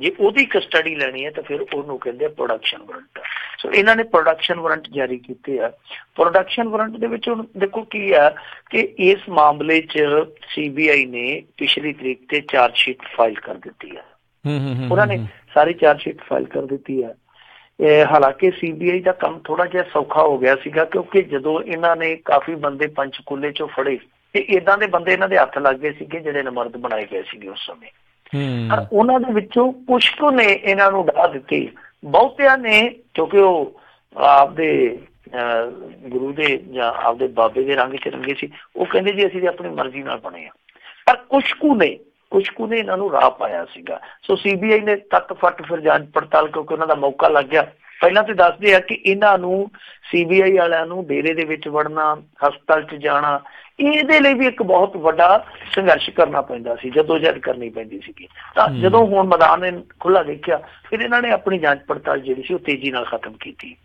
ਜੇ ਉਹਦੀ ਕਸਟਡੀ ਲੈਣੀ ਹੈ ਤਾਂ ਫਿਰ ਉਹਨੂੰ ਕਹਿੰਦੇ ਆ ਪ੍ਰੋਡਕਸ਼ਨ ਵਾਰੰਟ। ਸੋ ਇਹਨਾਂ ਨੇ ਪ੍ਰੋਡਕਸ਼ਨ ਵਾਰੰਟ ਜਾਰੀ ਕੀਤੇ ਆ। ਪ੍ਰੋਡਕਸ਼ਨ ਵਾਰੰਟ ਦੇ ਵਿੱਚ ਹੁਣ ਦੇਖੋ ਕੀ ਆ ਕਿ ਇਸ ਮਾਮਲੇ 'ਚ CBI ਨੇ ਪਿਛਲੀ ਤਰੀਕ ਤੇ ਚਾਰਜਸ਼ੀਟ ਫਾਈਲ ਕਰ ਦਿੱਤੀ ਆ। ਉਹਨਾਂ ਨੇ ਸਾਰੀ ਚਾਰਜਸ਼ੀਟ ਫਾਈਲ ਕਰ ਦਿੱਤੀ ਆ। ਹਾਲਾਂਕਿ CBI ਦਾ ਕੰਮ ਥੋੜਾ ਜਿਹਾ ਸੌਖਾ ਹੋ ਗਿਆ ਸੀਗਾ, ਕਿਉਂਕਿ ਜਦੋਂ ਇਹਨਾਂ ਨੇ ਕਾਫੀ ਬੰਦੇ ਪੰਚਕੂਲੇ 'ਚੋਂ ਫੜੇ ਤੇ ਏਦਾਂ ਦੇ ਬੰਦੇ ਇਹਨਾਂ ਦੇ ਹੱਥ ਲੱਗ ਗਏ ਸੀਗੇ ਜਿਹੜੇ ਨਮਰਦ ਬਣਾਏ ਗਏ ਸੀਗੇ ਉਸ ਸਮੇਂ। ਪਰ ਉਹਨਾਂ ਦੇ ਵਿੱਚੋਂ ਕੁਛ ਕੁ ਨੇ ਇਹਨਾਂ ਨੂੰ ਡਾ ਦਿੱਤੀ, ਬਹੁਤਿਆਂ ਨੇ ਕਿਉਂਕਿ ਉਹ ਆਪਦੇ ਗੁਰੂ ਦੇ ਜਾਂ ਆਪਦੇ ਬਾਬੇ ਦੇ ਰੰਗ 'ਚ ਰੰਗੇ ਸੀ, ਉਹ ਕਹਿੰਦੇ ਜੀ ਅਸੀਂ ਆਪਣੀ ਮਰਜ਼ੀ ਨਾਲ ਬਣੇ ਆ। ਪਰ ਕੁਛ ਕੁ ਨੇ ਇਹਨਾਂ ਨੂੰ ਰਾਹ ਪਾਇਆ ਸੀਗਾ। ਸੋ CBI ਨੇ ਤੱਤ ਫੱਟ ਫਿਰ ਜਾਂਚ ਪੜਤਾਲ, ਕਿਉਂਕਿ ਉਹਨਾਂ ਦਾ ਮੌਕਾ ਲੱਗ ਗਿਆ। ਪਹਿਲਾਂ ਤੇ ਦੱਸਦੇ ਆ ਕਿ ਇਹਨਾਂ ਨੂੰ CBI ਵਾਲਿਆਂ ਨੂੰ ਡੇਰੇ ਦੇ ਵਿੱਚ ਵੜਨਾ, ਹਸਪਤਾਲ 'ਚ ਜਾਣਾ, ਇਹਦੇ ਲਈ ਵੀ ਇੱਕ ਬਹੁਤ ਵੱਡਾ ਸੰਘਰਸ਼ ਕਰਨਾ ਪੈਂਦਾ ਸੀ, ਜਦੋਜਹਿਦ ਕਰਨੀ ਪੈਂਦੀ ਸੀਗੀ। ਤਾਂ ਜਦੋਂ ਹੁਣ ਮੈਦਾਨ ਨੇ ਖੁੱਲ੍ਹਾ ਦੇਖਿਆ, ਫਿਰ ਇਹਨਾਂ ਨੇ ਆਪਣੀ ਜਾਂਚ ਪੜਤਾਲ ਜਿਹੜੀ ਸੀ ਉਹ ਤੇਜ਼ੀ ਨਾਲ ਖਤਮ ਕੀਤੀ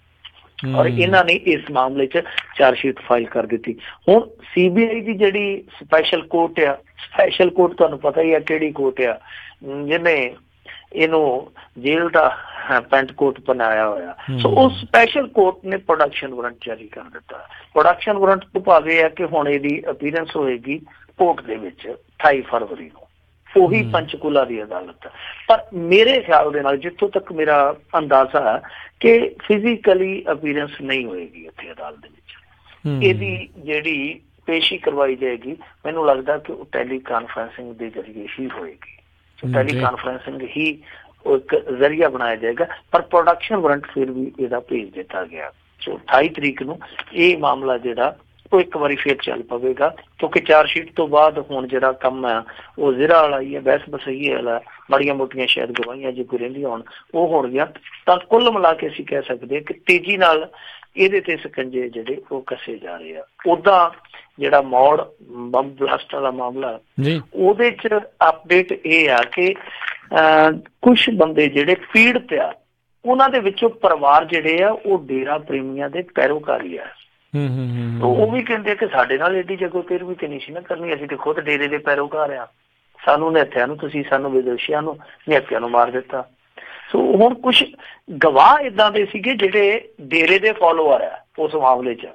ਔਰ ਇਹਨਾਂ ਨੇ ਇਸ ਮਾਮਲੇ 'ਚ ਚਾਰਜਸ਼ੀਟ ਫਾਈਲ ਕਰ ਦਿੱਤੀ। ਹੁਣ CBI ਦੀ ਜਿਹੜੀ ਸਪੈਸ਼ਲ ਕੋਰਟ ਆ, ਸਪੈਸ਼ਲ ਕੋਰਟ ਤੁਹਾਨੂੰ ਪਤਾ ਹੀ ਆ ਕਿਹੜੀ ਕੋਰਟ ਆ, ਜਿਹਨੇ ਇਹਨੂੰ ਜੇਲ੍ਹ ਦਾ ਪੈਂਟ ਕੋਟ ਬਣਾਇਆ ਹੋਇਆ। ਸੋ ਉਹ ਸਪੈਸ਼ਲ ਕੋਰਟ ਨੇ ਪ੍ਰੋਡਕਸ਼ਨ ਵਾਰੰਟ ਜਾਰੀ ਕਰ ਦਿੱਤਾ। ਪ੍ਰੋਡਕਸ਼ਨ ਵਾਰੰਟ ਤੋਂ ਭਾਵ ਇਹ ਹੈ ਕਿ ਹੁਣ ਇਹਦੀ ਅਪੀਅਰੈਂਸ ਹੋਏਗੀ ਕੋਰਟ ਦੇ ਵਿੱਚ 28 ਫਰਵਰੀ ਨੂੰ, ਉਹੀ ਪੰਚਕੂਲਾ ਦੀ ਅਦਾਲਤ। ਪਰ ਮੇਰੇ ਖਿਆਲ ਦੇ ਨਾਲ, ਜਿੱਥੋਂ ਤੱਕ ਮੇਰਾ ਅੰਦਾਜ਼ਾ ਹੈ, ਕਿ ਫਿਜ਼ੀਕਲੀ ਅਪੀਅਰੈਂਸ ਨਹੀਂ ਹੋਏਗੀ ਇੱਥੇ ਅਦਾਲਤ ਦੇ ਵਿੱਚ। ਇਹਦੀ ਜਿਹੜੀ ਪੇਸ਼ੀ ਕਰਵਾਈ ਜਾਏਗੀ, ਮੈਨੂੰ ਲੱਗਦਾ ਕਿ ਉਹ ਟੈਲੀ ਕਾਨਫਰੰਸਿੰਗ ਦੇ ਜ਼ਰੀਏ ਹੀ ਹੋਏਗੀ। ਟੈਲੀ ਕਾਨਫਰੰਸਿੰਗ ਹੀ ਇੱਕ ਜ਼ਰੀਆ ਬਣਾਇਆ ਜਾਏਗਾ। ਪਰ ਪ੍ਰੋਡਕਸ਼ਨ ਵਾਰੰਟ ਫਿਰ ਵੀ ਇਹਦਾ ਭੇਜ ਦਿੱਤਾ ਗਿਆ। ਸੋ 28 ਤਰੀਕ ਨੂੰ ਇਹ ਮਾਮਲਾ ਜਿਹੜਾ ਉਹ ਇੱਕ ਵਾਰੀ ਫਿਰ ਚੱਲ ਪਵੇਗਾ, ਕਿਉਂਕਿ ਚਾਰਜਸ਼ੀਟ ਤੋਂ ਬਾਅਦ ਹੁਣ ਜਿਹੜਾ ਕੰਮ ਹੈ ਉਹ ਜ਼ਿਰਾ ਵਾਲਾ ਹੀ ਹੈ, ਬਹਿਸ ਬਸਈਏ ਵਾਲਾ, ਮਾੜੀਆਂ ਮੋਟੀਆਂ ਸ਼ਾਇਦ ਗਵਾਹੀਆਂ ਜੇ ਕੋਈ ਰਹਿੰਦੀਆਂ ਹੋਣ ਉਹ ਹੋਣਗੀਆਂ। ਤਾਂ ਕੁੱਲ ਮਿਲਾ ਕੇ ਅਸੀਂ ਕਹਿ ਸਕਦੇ ਹਾਂ ਕਿ ਤੇਜ਼ੀ ਨਾਲ ਇਹਦੇ ਤੇ ਸਕੰਜੇ ਜਿਹੜੇ ਉਹ ਕੱਸੇ ਜਾ ਰਹੇ ਆ। ਉੱਦਾਂ ਜਿਹੜਾ ਮੌੜ ਬੰਬ ਬਲਾਸਟ ਵਾਲਾ ਮਾਮਲਾ, ਉਹਦੇ 'ਚ ਅਪਡੇਟ ਇਹ ਆ ਕਿ ਕੁਛ ਬੰਦੇ ਜਿਹੜੇ ਪੀੜਤ ਆ, ਉਹਨਾਂ ਦੇ ਵਿੱਚੋਂ ਪਰਿਵਾਰ ਜਿਹੜੇ ਆ ਉਹ ਡੇਰਾ ਪ੍ਰੇਮੀਆਂ ਦੇ ਪੈਰੋਕਾਰੀ ਆ। ਉਹ ਵੀ ਕਹਿੰਦੇ ਕਿ ਸਾਡੇ ਨਾਲ ਏਡੀ ਜਗੋ ਤੇਰਵੀ ਤੇ ਨਹੀਂ ਸੀ ਨਾ ਕਰਨੀ, ਅਸੀਂ ਤੇ ਖੁਦ ਡੇਰੇ ਦੇ ਪੈਰੋਕਾਰ ਆ, ਸਾਨੂੰ ਨਿਹੱਥਿਆਂ ਨੂੰ ਤੁਸੀਂ, ਸਾਨੂੰ ਵਿਦੇਸ਼ੀਆਂ ਨੂੰ, ਨਿਹੱਥਿਆਂ ਨੂੰ ਮਾਰ ਦਿੱਤਾ। ਸੋ ਹੁਣ ਕੁਛ ਗਵਾਹ ਏਦਾਂ ਦੇ ਸੀਗੇ ਜਿਹੜੇ ਡੇਰੇ ਦੇ ਫੋਲੋਅਰ ਆ ਉਸ ਮਾਮਲੇ 'ਚ,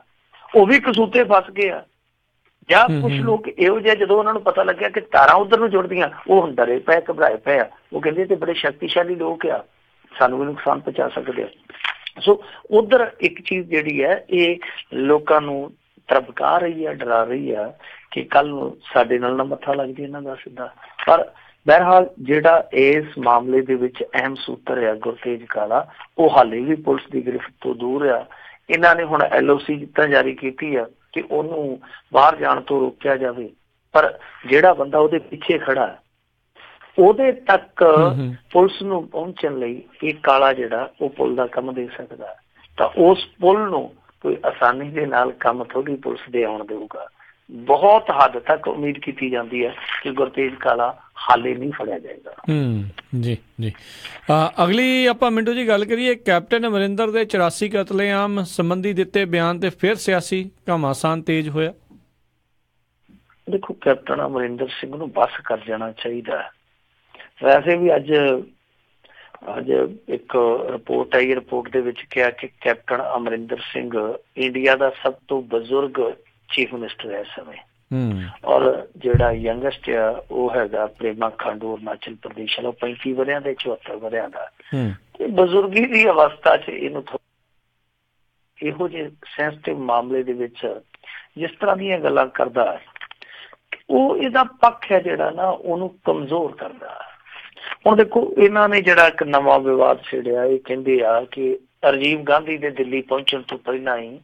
ਉਹ ਵੀ ਕਸੂਤੇ ਫਸ ਗਏ ਆ। ਜਾਂ ਕੁਛ ਲੋਕ ਇਹੋ ਜਿਹੇ ਜਦੋਂ ਉਹਨਾਂ ਨੂੰ ਪਤਾ ਲੱਗਿਆ ਕਿ ਤਾਰਾਂ ਉਧਰ ਨੂੰ ਜੁੜਦੀਆਂ, ਉਹ ਹੁਣ ਡਰੇ ਪਏ, ਘਬਰਾਏ ਪਏ ਆ। ਉਹ ਕਹਿੰਦੇ ਤੇ ਬੜੇ ਸ਼ਕਤੀਸ਼ਾਲੀ ਲੋਕ ਆ, ਸਾਨੂੰ ਵੀ ਨੁਕਸਾਨ ਪਹੁੰਚਾ ਸਕਦੇ ਆ। ਸੋ ਉਧਰ ਇੱਕ ਚੀਜ਼ ਜਿਹੜੀ ਹੈ ਇਹ ਲੋਕਾਂ ਨੂੰ ਤਰਬਕਾ ਰਹੀ ਹੈ, ਡਰਾ ਰਹੀ ਹੈ ਕਿ ਕੱਲ ਨੂੰ ਸਾਡੇ ਨਾਲ ਨਾ ਮੱਥਾ ਲੱਗ ਜਾਏ ਇਹਨਾਂ ਦਾ ਸਿੱਧਾ। ਪਰ ਬਹਰਹਾਲ ਜਿਹੜਾ ਇਸ ਮਾਮਲੇ ਦੇ ਵਿੱਚ ਅਹਿਮ ਸੂਤਰ ਆ ਗੁਰਤੇਜ ਕਾਲਾ, ਉਹ ਹਾਲੇ ਵੀ ਪੁਲਿਸ ਦੀ ਗ੍ਰਿਫਤ ਤੋਂ ਦੂਰ ਆ। ਇਹਨਾਂ ਨੇ ਹੁਣ LOC ਤਾਂ ਜਾਰੀ ਕੀਤੀ ਆ ਕਿ ਉਹਨੂੰ ਬਾਹਰ ਜਾਣ ਤੋਂ ਰੋਕਿਆ ਜਾਵੇ, ਪਰ ਜਿਹੜਾ ਬੰਦਾ ਉਹਦੇ ਪਿੱਛੇ ਖੜਾ ਉਹਦੇ ਤੱਕ ਪੁਲਿਸ ਨੂੰ ਪਹੁੰਚਣ ਲਈ ਇਹ ਕਾਲਾ ਜਿਹੜਾ ਉਹ ਪੁਲ ਦਾ ਕੰਮ ਦੇ ਸਕਦਾ। ਤਾਂ ਉਸ ਪੁਲ ਨੂੰ ਕੋਈ ਆਸਾਨੀ ਦੇ ਨਾਲ ਕੰਮ ਥੋੜੀ ਪੁਲਿਸ ਦੇ ਆਉਣ ਦੇਊਗਾ। ਬਹੁਤ ਹੱਦ ਤੱਕ ਉਮੀਦ ਕੀਤੀ ਜਾਂਦੀ ਹੈ ਕਿ ਗੁਰਤੇਜ ਕਾਲਾ ਹਾਲੇ ਨਹੀਂ ਫੜਿਆ ਜਾਏਗਾ। ਜੀ ਜੀ। ਅਗਲੀ ਆਪਾਂ ਮਿੰਟੂ ਜੀ ਗੱਲ ਕਰੀਏ, ਕੈਪਟਨ ਅਮਰਿੰਦਰ ਦੇ 84 ਕਤਲੇਆਮ ਸੰਬੰਧੀ ਦਿੱਤੇ ਬਿਆਨ ਤੇ ਫਿਰ ਸਿਆਸੀ ਘਮਾਸਾਨ ਤੇਜ਼ ਹੋਇਆ। ਦੇਖੋ, ਕੈਪਟਨ ਅਮਰਿੰਦਰ ਸਿੰਘ ਨੂੰ ਬੱਸ ਕਰ ਜਾਣਾ ਚਾਹੀਦਾ। ਵੈਸੇ ਵੀ ਅੱਜ ਇੱਕ ਰਿਪੋਰਟ ਆਈ, ਰਿਪੋਰਟ ਦੇ ਵਿੱਚ ਕਿਹਾ ਕਿ ਕੈਪਟਨ ਅਮਰਿੰਦਰ ਸਿੰਘ ਇੰਡੀਆ ਦਾ ਸਭ ਤੋਂ ਬਜ਼ੁਰਗ ਚੀਫ ਮਿਨਿਸਟਰ ਹੈ ਇਸ ਸਮੇਂ। ਔਰ ਜਿਹੜਾ ਯੰਗੈਸਟ ਆ ਉਹ ਹੈਗਾ ਪ੍ਰੇਮਾ ਖਾਂਡੂ, ਅਰੁਣਾਚਲ ਪ੍ਰਦੇਸ਼ ਵਾਲਾ, 35 ਵਰਿਆਂ ਦੇ, 74 ਵਰਿਆਂ ਦਾ। ਬਜ਼ੁਰਗੀ ਦੀ ਅਵਸਥਾ 'ਚ ਇਹਨੂੰ ਇਹੋ ਜਿਹੇ ਸੈਂਸਿਟਿਵ ਮਾਮਲੇ ਦੇ ਵਿੱਚ ਜਿਸ ਤਰ੍ਹਾਂ ਦੀਆਂ ਗੱਲਾਂ ਕਰਦਾ, ਉਹ ਇਹਦਾ ਪੱਖ ਹੈ ਜਿਹੜਾ ਨਾ ਉਹਨੂੰ ਕਮਜ਼ੋਰ ਕਰਦਾ। ਹੁਣ ਦੇਖੋ, ਇਹਨਾਂ ਨੇ ਜਿਹੜਾ ਇੱਕ ਨਵਾਂ ਵਿਵਾਦ ਛੇੜਿਆ, ਇਹ ਕਹਿੰਦੇ ਆ ਕਿ ਰਾਜੀਵ ਗਾਂਧੀ ਦੇ ਦਿੱਲੀ ਪਹੁੰਚਣ ਤੋਂ ਪਹਿਲਾਂ ਹੀ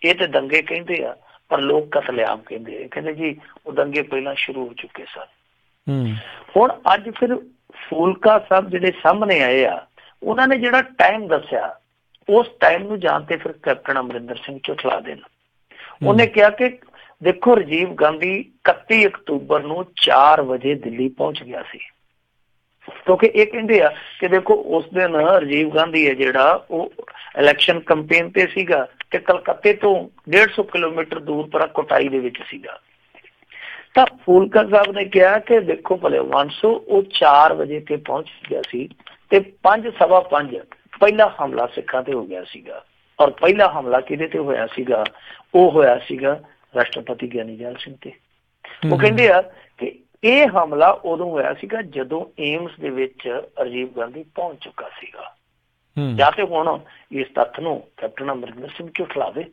ਇਹ ਤੇ ਦੰਗੇ ਕਹਿੰਦੇ ਆ, ਪਰ ਲੋਕ ਕਤਲੇਆਮ ਕਹਿੰਦੇ ਆ। ਕਹਿੰਦੇ ਜੀ ਉਹ ਦੰਗੇ ਪਹਿਲਾਂ ਸ਼ੁਰੂ ਹੋ ਚੁੱਕੇ ਸਨ। ਹੁਣ ਅੱਜ ਫਿਰ ਫੂਲਕਾ ਸਾਹਿਬ ਜਿਹੜੇ ਸਾਹਮਣੇ ਆਏ ਆ, ਉਹਨਾਂ ਨੇ ਜਿਹੜਾ ਟਾਈਮ ਦੱਸਿਆ, ਉਸ ਟਾਈਮ ਨੂੰ ਜਾਣ ਤੇ ਫਿਰ ਕੈਪਟਨ ਅਮਰਿੰਦਰ ਸਿੰਘ ਝੁਠਲਾ ਦੇਣ। ਉਹਨੇ ਕਿਹਾ ਕਿ ਦੇਖੋ, ਰਾਜੀਵ ਗਾਂਧੀ 31 ਅਕਤੂਬਰ ਨੂੰ 4 ਵਜੇ ਦਿੱਲੀ ਪਹੁੰਚ ਗਿਆ ਸੀ, ਕਿਉਂਕਿ ਇਹ ਕਹਿੰਦੇ ਆ ਕਿ ਦੇਖੋ ਉਸ ਦਿਨ ਰਾਜੀਵ ਗਾਂਧੀ ਹੈ ਜਿਹੜਾ ਉਹ ਇਲੈਕਸ਼ਨ ਕੰਪੇਨ ਤੇ ਸੀਗਾ ਤੇ ਕਲਕੱਤੇ ਤੋਂ 150 ਕਿਲੋਮੀਟਰ ਦੂਰ ਪਰ ਕੋਟਾਈ ਦੇ ਵਿੱਚ ਸੀਗਾ। ਤਾਂ ਫੂਲਕਾ ਸਾਹਿਬ ਨੇ ਕਿਹਾ ਕਿ ਦੇਖੋ ਭਲੇ 500 ਉਹ 4 ਵਜੇ ਤੇ ਪਹੁੰਚ ਗਿਆ ਸੀ ਤੇ 5 ਸਵਾ 5 ਪਹਿਲਾ ਹਮਲਾ ਸਿੱਖਾਂ ਤੇ ਹੋ ਗਿਆ ਸੀਗਾ। ਔਰ ਪਹਿਲਾ ਹਮਲਾ ਕਿਹਦੇ ਤੇ ਹੋਇਆ ਸੀਗਾ? ਉਹ ਹੋਇਆ ਸੀਗਾ ਰਾਸ਼ਟਰਪਤੀ ਗਿਆਨੀ ਜੈਲ ਸਿੰਘ ਤੇ। ਉਹ ਕਹਿੰਦੇ ਆ ਕਿ ਇਹ ਹਮਲਾ ਉਦੋਂ ਹੋਇਆ ਸੀਗਾ ਜਦੋਂ ਏਮਸ ਦੇ ਵਿੱਚ ਰਾਜੀਵ ਗਾਂਧੀ ਪਹੁੰਚ ਚੁੱਕਾ ਸੀਗਾ। ਜਾਂ ਤੇ ਹੁਣ ਇਸ ਤੱਥ ਨੂੰ ਕੈਪਟਨ ਅਮਰਿੰਦਰ ਸਿੰਘ ਝੁਠਲਾਵੇ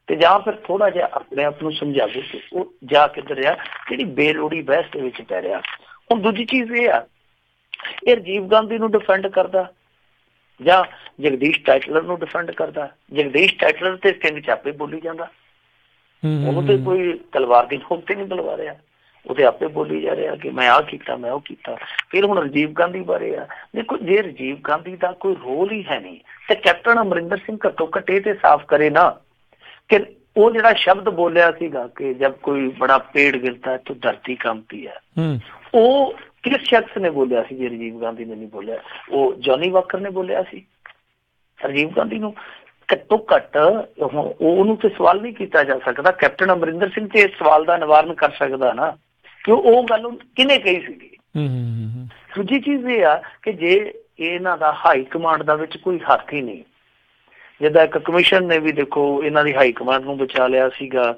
ਤੇ ਜਾਂ ਫਿਰ ਥੋੜਾ ਜਿਹਾ ਆਪਣੇ ਆਪ ਨੂੰ ਸਮਝਾਵੇ ਕਿ ਉਹ ਜਾ ਕਿੱਧਰ ਰਿਹਾ, ਜਿਹੜੀ ਬੇਲੋੜੀ ਬਹਿਸ ਦੇ ਵਿੱਚ ਪੈ ਰਿਹਾ। ਹੁਣ ਦੂਜੀ ਚੀਜ਼ ਇਹ ਆ, ਇਹ ਰਾਜੀਵ ਗਾਂਧੀ ਨੂੰ ਡਿਫੈਂਡ ਕਰਦਾ ਜਾਂ ਜਗਦੀਸ਼ ਟਾਈਟਲਰ ਨੂੰ ਡਿਫੈਂਡ ਕਰਦਾ। ਜਗਦੀਸ਼ ਟਾਈਟਲਰ ਤੇ ਕਿੰਗ ਚਾਪੇ ਬੋਲੀ ਜਾਂਦਾ, ਉਹਨੂੰ ਤੇ ਕੋਈ ਤਲਵਾਰ ਦੀ ਨੋਕ ਤੇ ਨਹੀਂ ਬੁਲਵਾ ਰਿਹਾ, ਉਹ ਤੇ ਆਪੇ ਬੋਲੀ ਜਾ ਰਿਹਾ ਕਿ ਮੈਂ ਆਹ ਕੀਤਾ, ਮੈਂ ਉਹ ਕੀਤਾ। ਫਿਰ ਹੁਣ ਰਾਜੀਵ ਗਾਂਧੀ ਬਾਰੇ ਆ, ਦੇਖੋ ਜੇ ਰਾਜੀਵ ਗਾਂਧੀ ਦਾ ਕੋਈ ਰੋਲ ਹੀ ਹੈ ਨਹੀਂ ਤੇ ਕੈਪਟਨ ਅਮਰਿੰਦਰ ਸਿੰਘ ਘੱਟੋ ਘੱਟ ਇਹ ਤੇ ਸਾਫ਼ ਕਰੇ ਨਾ ਕਿ ਉਹ ਜਿਹੜਾ ਸ਼ਬਦ ਬੋਲਿਆ ਸੀਗਾ ਕਿ ਜਦ ਕੋਈ ਬੜਾ ਪੇੜ ਗਿਰਤਾ ਤਾਂ ਧਰਤੀ ਕੰਪਤੀ ਹੈ, ਉਹ ਕਿਸ ਸ਼ਖਸ ਨੇ ਬੋਲਿਆ ਸੀ? ਜੇ ਰਾਜੀਵ ਗਾਂਧੀ ਨੇ ਨਹੀਂ ਬੋਲਿਆ, ਉਹ ਜੌਨੀ ਵਾਕਰ ਨੇ ਬੋਲਿਆ ਸੀ। ਰਾਜੀਵ ਗਾਂਧੀ ਨੂੰ ਘੱਟੋ ਘੱਟ ਉਹਨੂੰ ਤੇ ਸਵਾਲ ਨਹੀਂ ਕੀਤਾ ਜਾ ਸਕਦਾ। ਕੈਪਟਨ ਅਮਰਿੰਦਰ ਸਿੰਘ ਤੇ ਇਸ ਸਵਾਲ ਦਾ ਨਿਵਾਰਨ ਕਰ ਸਕਦਾ ਨਾ ਕਿ ਉਹ ਗੱਲ ਕਿਹਨੇ ਕਹੀ ਸੀਗੀ। ਦੂਜੀ ਚੀਜ਼ ਇਹ ਆ ਕਿ ਜੇ ਇਹਨਾਂ ਦਾ ਹਾਈ ਕਮਾਂਡ ਦਾ ਵਿੱਚ ਕੋਈ ਹੱਥ ਹੀ ਨਹੀਂ, ਜਿੱਦਾਂ ਇੱਕ ਕਮਿਸ਼ਨ ਨੇ ਵੀ ਦੇਖੋ ਇਹਨਾਂ ਦੀ ਹਾਈ ਕਮਾਂਡ ਨੂੰ ਬਚਾ ਲਿਆ ਸੀਗਾ,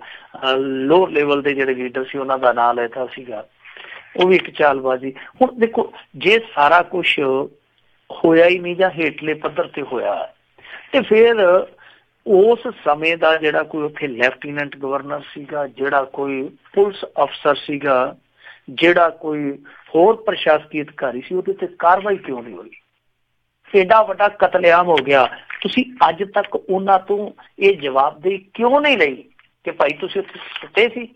ਲੋਅਰ ਲੈਵਲ ਦੇ ਜਿਹੜੇ ਲੀਡਰ ਸੀ ਉਹਨਾਂ ਦਾ ਨਾਂ ਲੈਤਾ ਸੀਗਾ, ਉਹ ਵੀ ਇੱਕ ਚਾਲਬਾਜ਼ੀ। ਹੁਣ ਦੇਖੋ ਜੇ ਸਾਰਾ ਕੁਛ ਹੋਇਆ ਹੀ ਨਹੀਂ ਜਾਂ ਹੇਠਲੇ ਪੱਧਰ ਤੇ ਹੋਇਆ ਤੇ ਫਿਰ ਉਸ ਸਮੇਂ ਦਾ ਜਿਹੜਾ ਕੋਈ ਉੱਥੇ ਲੈਫਟੀਨੈਂਟ ਗਵਰਨਰ ਸੀਗਾ, ਜਿਹੜਾ ਕੋਈ ਪੁਲਿਸ ਅਫਸਰ ਸੀਗਾ, ਜਿਹੜਾ ਕੋਈ ਹੋਰ ਪ੍ਰਸ਼ਾਸਕੀ ਅਧਿਕਾਰੀ ਸੀ, ਉਹਦੇ ਤੇ ਕਾਰਵਾਈ ਕਿਉਂ ਨਹੀਂ ਹੋਈ? ਏਡਾ ਵੱਡਾ ਕਤਲੇਆਮ ਹੋ ਗਿਆ, ਤੁਸੀਂ ਅੱਜ ਤੱਕ ਉਹਨਾਂ ਤੋਂ ਇਹ ਜਵਾਬਦੇਹੀ ਕਿਉਂ ਨਹੀਂ ਲਈ ਕਿ ਭਾਈ ਤੁਸੀਂ ਉੱਥੇ ਸੁੱਤੇ ਸੀ,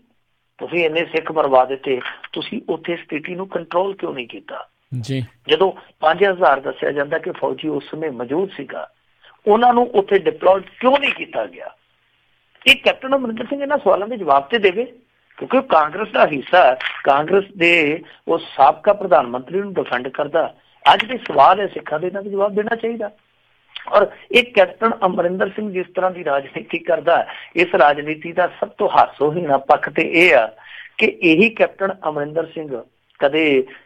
ਤੁਸੀਂ ਇੰਨੇ ਸਿੱਖ ਮਰਵਾ ਦਿੱਤੇ, ਤੁਸੀਂ ਉੱਥੇ ਸਥਿਤੀ ਨੂੰ ਕੰਟਰੋਲ ਕਿਉਂ ਨਹੀਂ ਕੀਤਾ ਜੀ? ਜਦੋਂ 5000 ਦੱਸਿਆ ਜਾਂਦਾ ਕਿ ਫੌਜੀ ਉਸ ਸਮੇਂ ਮੌਜੂਦ ਸੀਗਾ, ਉਹਨਾਂ ਨੂੰ ਉੱਥੇ ਡਿਪਲੋਇਡ ਕਿਉਂ ਨਹੀਂ ਕੀਤਾ ਗਿਆ? ਇਹ ਕੈਪਟਨ ਅਮਰਿੰਦਰ ਸਿੰਘ ਇਹਨਾਂ ਸਵਾਲਾਂ ਦੇ ਜਵਾਬ ਤੇ ਦੇਵੇ, ਕਿਉਂਕਿ ਉਹ ਕਾਂਗਰਸ ਦਾ ਹਿੱਸਾ, ਕਾਂਗਰਸ ਦੇ ਉਹ ਸਾਬਕਾ ਪ੍ਰਧਾਨ ਮੰਤਰੀ ਨੂੰ ਡਿਫੈਂਡ ਕਰਦਾ। ਅੱਜ ਦੇ ਸਵਾਲ ਹੈ ਸਿੱਖਾਂ ਦੇ, ਇਹਨਾਂ ਦਾ ਜਵਾਬ ਦੇਣਾ ਚਾਹੀਦਾ। ਔਰ ਇਹ ਕੈਪਟਨ ਅਮਰਿੰਦਰ ਸਿੰਘ ਜਿਸ ਤਰ੍ਹਾਂ ਦੀ ਰਾਜਨੀਤੀ ਕਰਦਾ, ਇਸ ਰਾਜਨੀਤੀ ਦਾ ਸਭ ਤੋਂ ਹਾਸੋਹੀਣਾ ਪੱਖ ਤੇ ਇਹ ਆ ਕਿ ਇਹੀ ਕੈਪਟਨ ਅਮਰਿੰਦਰ ਸਿੰਘ ਕਦੇ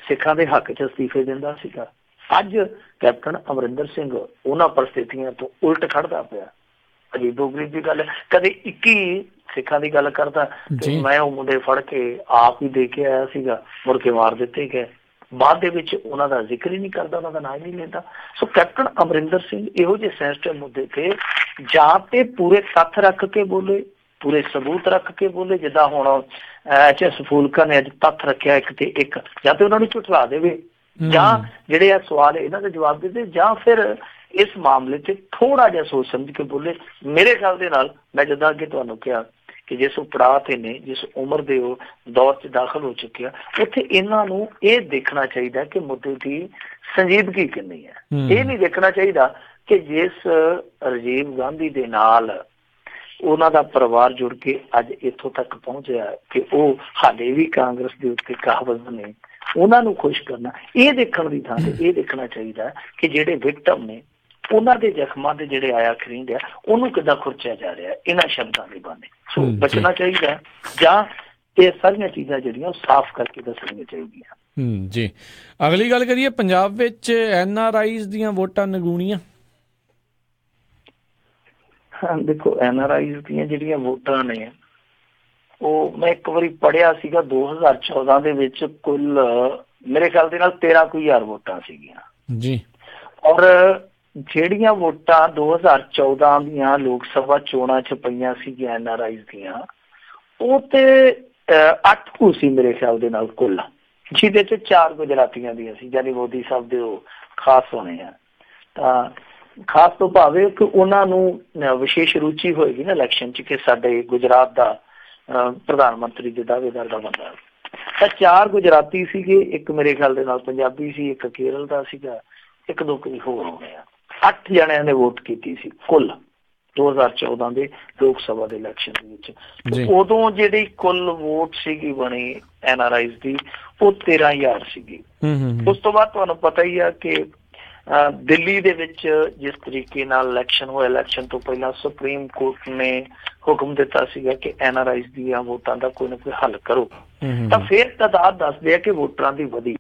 ਸਿੱਖਾਂ ਦੇ ਹੱਕ 'ਚ ਅਸਤੀਫੇ ਦਿੰਦਾ ਸੀਗਾ। ਅੱਜ ਕੈਪਟਨ ਅਮਰਿੰਦਰ ਸਿੰਘ ਉਹਨਾਂ ਪਰਿਸਥਿਤੀਆਂ ਤੋਂ ਉਲਟ ਖੜਦਾ ਪਿਆ। ਅਜੀਬੋ-ਗਰੀਬ ਦੀ ਗੱਲ, ਕਦੇ 21 ਸਿੱਖਾਂ ਦੀ ਗੱਲ ਕਰਦਾ ਕਿ ਮੈਂ ਉਹ ਮੁੰਡੇ ਫੜ ਕੇ ਆਪ ਹੀ ਦੇ ਕੇ ਆਇਆ ਸੀਗਾ, ਮੁੜ ਕੇ ਮਾਰ ਦਿੱਤੇ ਗਏ। ਬਾਅਦ ਦੇ ਵਿੱਚ ਉਹਨਾਂ ਦਾ ਜ਼ਿਕਰ ਹੀ ਨਹੀਂ ਕਰਦਾ, ਉਹਨਾਂ ਦਾ ਨਾਂ ਹੀ ਨਹੀਂ ਲੈਂਦਾ। ਸੋ ਕੈਪਟਨ ਅਮਰਿੰਦਰ ਸਿੰਘ ਇਹੋ ਜਿਹੇ ਸੈਂਸਿਟਿਵ ਮੁੱਦੇ ਤੇ ਜਾਂ ਤੇ ਪੂਰੇ ਤੱਥ ਰੱਖ ਕੇ ਬੋਲੇ, ਪੂਰੇ ਸਬੂਤ ਰੱਖ ਕੇ ਬੋਲੇ, ਜਿੱਦਾਂ ਹੁਣ HS ਫੂਲਕਾ ਨੇ ਅੱਜ ਤੱਥ ਰੱਖਿਆ ਇੱਕ ਤੇ ਇੱਕ, ਜਾਂ ਤੇ ਉਹਨਾਂ ਨੂੰ ਝੁਠਲਾ ਦੇਵੇ ਜਾਂ ਜਿਹੜੇ ਆ ਸਵਾਲ ਇਹਨਾਂ ਦੇ ਜਵਾਬ ਦੇ, ਜਾਂ ਫਿਰ ਇਸ ਮਾਮਲੇ ਤੇ ਥੋੜਾ ਜਿਹਾ ਸੋਚ ਸਮਝ ਕੇ ਬੋਲੇ। ਮੇਰੇ ਖਿਆਲ ਦੇ ਨਾਲ ਮੈਂ ਜਿੱਦਾਂ ਅੱਗੇ ਤੁਹਾਨੂੰ ਕਿਹਾ ਕਿ ਜਿਸ ਪੜਾਅ ਤੇ ਨੇ, ਜਿਸ ਉਮਰ ਦੇ ਉਹ ਦੌਰ 'ਚ ਦਾਖਲ ਹੋ ਚੁੱਕਿਆ, ਉੱਥੇ ਇਹਨਾਂ ਨੂੰ ਇਹ ਦੇਖਣਾ ਚਾਹੀਦਾ ਕਿ ਮੁੱਦੇ ਦੀ ਸੰਜੀਦਗੀ ਕਿੰਨੀ ਹੈ। ਇਹ ਨਹੀਂ ਦੇਖਣਾ ਚਾਹੀਦਾ ਕਿ ਜਿਸ ਰਾਜੀਵ ਗਾਂਧੀ ਦੇ ਨਾਲ ਉਹਨਾਂ ਦਾ ਪਰਿਵਾਰ ਜੁੜ ਕੇ ਅੱਜ ਇੱਥੋਂ ਤੱਕ ਪਹੁੰਚਿਆ ਕਿ ਉਹ ਹਾਲੇ ਵੀ ਕਾਂਗਰਸ ਦੇ ਉੱਤੇ ਕਾਬਜ਼ ਨੇ, ਉਹਨਾਂ ਨੂੰ ਖੁਸ਼ ਕਰਨਾ। ਇਹ ਦੇਖਣ ਦੀ ਥਾਂ ਤੇ ਇਹ ਦੇਖਣਾ ਚਾਹੀਦਾ ਕਿ ਜਿਹੜੇ ਵਿਕਟਮ ਨੇ ਉਹਨਾਂ ਦੇ ਜ਼ਖਮਾਂ ਦੇ ਜਿਹੜੇ ਆਇਆ ਖਰੀਦ ਆ, ਉਹਨੂੰ ਕਿੱਦਾਂ ਖੁਰਚਿਆ ਜਾ ਰਿਹਾ ਇਹਨਾਂ ਸ਼ਬਦਾਂ ਦੇ ਬਾਰੇ। ਸੋ ਬਚਣਾ ਚਾਹੀਦਾ, ਜਾਂ ਇਹ ਸਾਰੀਆਂ ਚੀਜ਼ਾਂ ਜਿਹੜੀਆਂ ਉਹ ਸਾਫ਼ ਕਰਕੇ ਦੱਸਣੀਆਂ ਚਾਹੀਦੀਆਂ। ਜੀ, ਅਗਲੀ ਗੱਲ ਕਰੀਏ, ਪੰਜਾਬ ਵਿੱਚ NRIs ਦੀਆਂ ਵੋਟਾਂ ਨਗੂਣੀਆਂ। ਦੇਖੋ NRIs ਦੀਆਂ ਜਿਹੜੀਆਂ ਵੋਟਾਂ ਨੇ, ਉਹ ਮੈਂ ਇੱਕ ਵਾਰੀ ਪੜ੍ਹਿਆ ਸੀਗਾ 2014 ਦੇ ਵਿੱਚ ਕੁੱਲ ਮੇਰੇ ਖਿਆਲ ਦੇ ਨਾਲ 13,000 ਵੋਟਾਂ ਸੀਗੀਆਂ ਜੀ। ਔਰ ਜਿਹੜੀਆਂ ਵੋਟਾਂ 2014 ਦੀਆਂ ਲੋਕ ਸਭਾ ਚੋਣਾਂ 'ਚ ਪਈਆਂ ਸੀਗੀਆਂ NRIs ਦੀਆਂ, ਉਹ ਤੇ 8 ਕੁ ਸੀ ਮੇਰੇ ਖਿਆਲ ਦੇ ਨਾਲ ਕੁੱਲ, ਜਿਹਦੇ 'ਚ 4 ਗੁਜਰਾਤੀਆਂ ਦੀਆਂ ਸੀ, ਯਾਨੀ ਮੋਦੀ ਸਾਹਿਬ ਦੇ ਉਹ ਖਾਸ ਹੋਣੇ ਆ। ਤਾਂ ਖਾਸ ਤੋਂ ਭਾਵੇਂ ਕਿ ਉਹਨਾਂ ਨੂੰ ਵਿਸ਼ੇਸ਼ ਰੁਚੀ ਹੋਏਗੀ ਨਾ ਇਲੈਕਸ਼ਨ 'ਚ ਕਿ ਸਾਡੇ ਗੁਜਰਾਤ ਦਾ ਪ੍ਰਧਾਨ ਮੰਤਰੀ ਦੇ ਦਾਅਵੇਦਾਰ ਦਾ ਬੰਦਾ। ਤਾਂ 4 ਗੁਜਰਾਤੀ ਸੀਗੇ, ਇੱਕ ਮੇਰੇ ਖਿਆਲ ਦੇ ਨਾਲ ਪੰਜਾਬੀ ਸੀ, ਇੱਕ ਕੇਰਲ ਦਾ ਸੀਗਾ, ਇੱਕ ਦੋ ਕੋਈ ਹੋਰ ਹੋਣੇ ਆ। 8 ਜਣਿਆਂ ਨੇ ਵੋਟ ਕੀਤੀ ਸੀ ਕੁੱਲ 2014 ਦੇ ਲੋਕ ਸਭਾ ਦੇ ਇਲੈਕਸ਼ਨ ਦੇ ਵਿੱਚ। ਉਦੋਂ ਜਿਹੜੀ ਕੁੱਲ ਵੋਟ ਸੀਗੀ ਬਣੀ NRIs ਦੀ, ਉਹ 13,000 ਸੀਗੀ। ਉਸ ਤੋਂ ਬਾਅਦ ਤੁਹਾਨੂੰ ਪਤਾ ਹੀ ਆ ਕਿ ਦਿੱਲੀ ਦੇ ਵਿੱਚ ਜਿਸ ਤਰੀਕੇ ਨਾਲ ਇਲੈਕਸ਼ਨ ਹੋਇਆ, ਇਲੈਕਸ਼ਨ ਤੋਂ ਪਹਿਲਾਂ ਸੁਪਰੀਮ ਕੋਰਟ ਨੇ ਹੁਕਮ ਦਿੱਤਾ ਸੀਗਾ ਕਿ NRIs ਦੀਆਂ ਵੋਟਾਂ ਦਾ ਕੋਈ ਨਾ ਕੋਈ ਹੱਲ ਕਰੋ। ਤਾਂ ਫਿਰ ਤਾਦਾਦ ਦੱਸਦੇ ਆ ਕਿ ਵੋਟਰਾਂ ਦੀ ਵਧੀ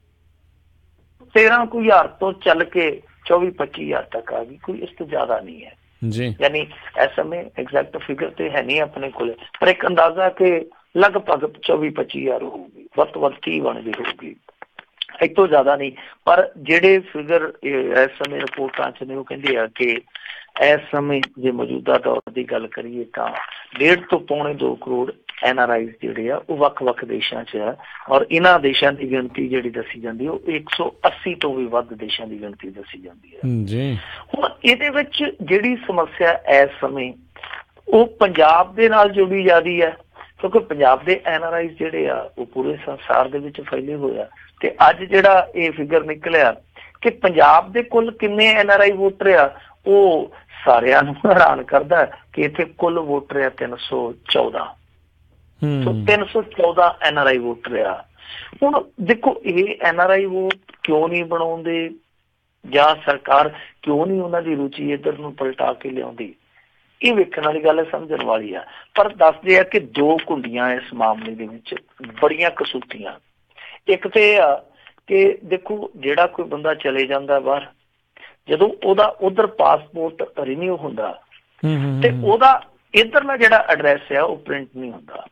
13,000 ਤੋਂ ਚੱਲ ਕੇ 24-25,000 तक आ गई, कोई इस तो ज्यादा नहीं है जी। यानी इस समय एग्जैक्ट फिगर तो है नहीं अपने को, पर एक अंदाजा के लगभग 24-25,000 होगी, ਵੱਧ ਤੋਂ ਵੱਧ 30 ਬਣ ਗਈ ਹੋਊਗੀ, ਇਸ ਤੋਂ ਜ਼ਿਆਦਾ ਨਹੀਂ। ਪਰ ਜਿਹੜੇ ਫਿਗਰ ਇਸ ਸਮੇਂ ਰਿਪੋਰਟਾਂ 'ਚ ਨੇ ਉਹ ਕਹਿੰਦੇ ਆ ਕਿ ਇਸ ਸਮੇਂ ਜੇ ਮੌਜੂਦਾ ਦੌਰ ਦੀ ਗੱਲ ਕਰੀਏ ਤਾਂ 1.5 ਤੋਂ ਪੌਣੇ 2 ਕਰੋੜ NRIs ਜਿਹੜੇ ਆ ਉਹ ਵੱਖ-ਵੱਖ ਦੇਸ਼ਾਂ 'ਚ ਆ, ਔਰ ਇਹਨਾਂ ਦੇਸ਼ਾਂ ਦੀ ਗਿਣਤੀ ਜਿਹੜੀ ਦੱਸੀ ਜਾਂਦੀ ਉਹ 180 ਤੋਂ ਵੀ ਵੱਧ ਦੇਸ਼ਾਂ ਦੀ ਗਿਣਤੀ ਦੱਸੀ ਜਾਂਦੀ ਹੈ ਜੀ। ਹੁਣ ਇਹਦੇ ਵਿੱਚ ਜਿਹੜੀ ਸਮੱਸਿਆ ਇਸ ਸਮੇਂ ਉਹ ਪੰਜਾਬ ਦੇ ਨਾਲ ਜੁੜੀ ਜਾਂਦੀ ਹੈ, ਕਿਉਂਕਿ ਪੰਜਾਬ ਦੇ NRIs ਜਿਹੜੇ ਆ ਉਹ ਪੂਰੇ ਸੰਸਾਰ ਦੇ ਵਿੱਚ ਫੈਲੇ ਹੋਏ ਆ। ਤੇ ਅੱਜ ਜਿਹੜਾ ਇਹ ਫਿਗਰ ਨਿਕਲਿਆ ਕਿ ਪੰਜਾਬ ਦੇ ਕੁੱਲ ਕਿੰਨੇ NRI ਵੋਟਰ ਆ, ਉਹ ਸਾਰਿਆਂ ਨੂੰ ਹੈਰਾਨ ਕਰਦਾ ਕਿ ਇੱਥੇ ਕੁੱਲ ਵੋਟਰ ਆ 314। 314 NRI ਵੋਟਰ ਆ। ਹੁਣ ਦੇਖੋ ਇਹ NRI ਵੋਟ ਕਿਉਂ ਨਹੀਂ ਬਣਾਉਂਦੇ ਜਾਂ ਸਰਕਾਰ ਕਿਉਂ ਨਹੀਂ ਉਹਨਾਂ ਦੀ ਰੁਚੀ ਇੱਧਰ ਨੂੰ ਪਲਟਾ ਕੇ ਲਿਆਉਂਦੀ, ਇਹ ਵੇਖਣ ਵਾਲੀ ਗੱਲ ਹੈ, ਸਮਝਣ ਵਾਲੀ ਆ। ਪਰ ਦੱਸਦੇ ਆ ਕਿ 2 ਕੁੰਡੀਆਂ ਇਸ ਮਾਮਲੇ ਦੇ ਵਿੱਚ ਬੜੀਆਂ ਕਸੂਤੀਆਂ। ਇੱਕ ਤੇ ਇਹ ਆ ਕਿ ਦੇਖੋ ਜਿਹੜਾ ਕੋਈ ਬੰਦਾ ਚਲੇ ਜਾਂਦਾ ਬਾਹਰ, ਜਦੋਂ ਉਹਦਾ ਉਧਰ ਪਾਸਪੋਰਟ ਰੀਨਿਊ ਹੁੰਦਾ ਤੇ ਉਹਦਾ ਇੱਧਰਲਾ ਜਿਹੜਾ ਐਡਰੈਸ ਆ ਉਹ ਪ੍ਰਿੰਟ ਨਹੀਂ ਹੁੰਦਾ।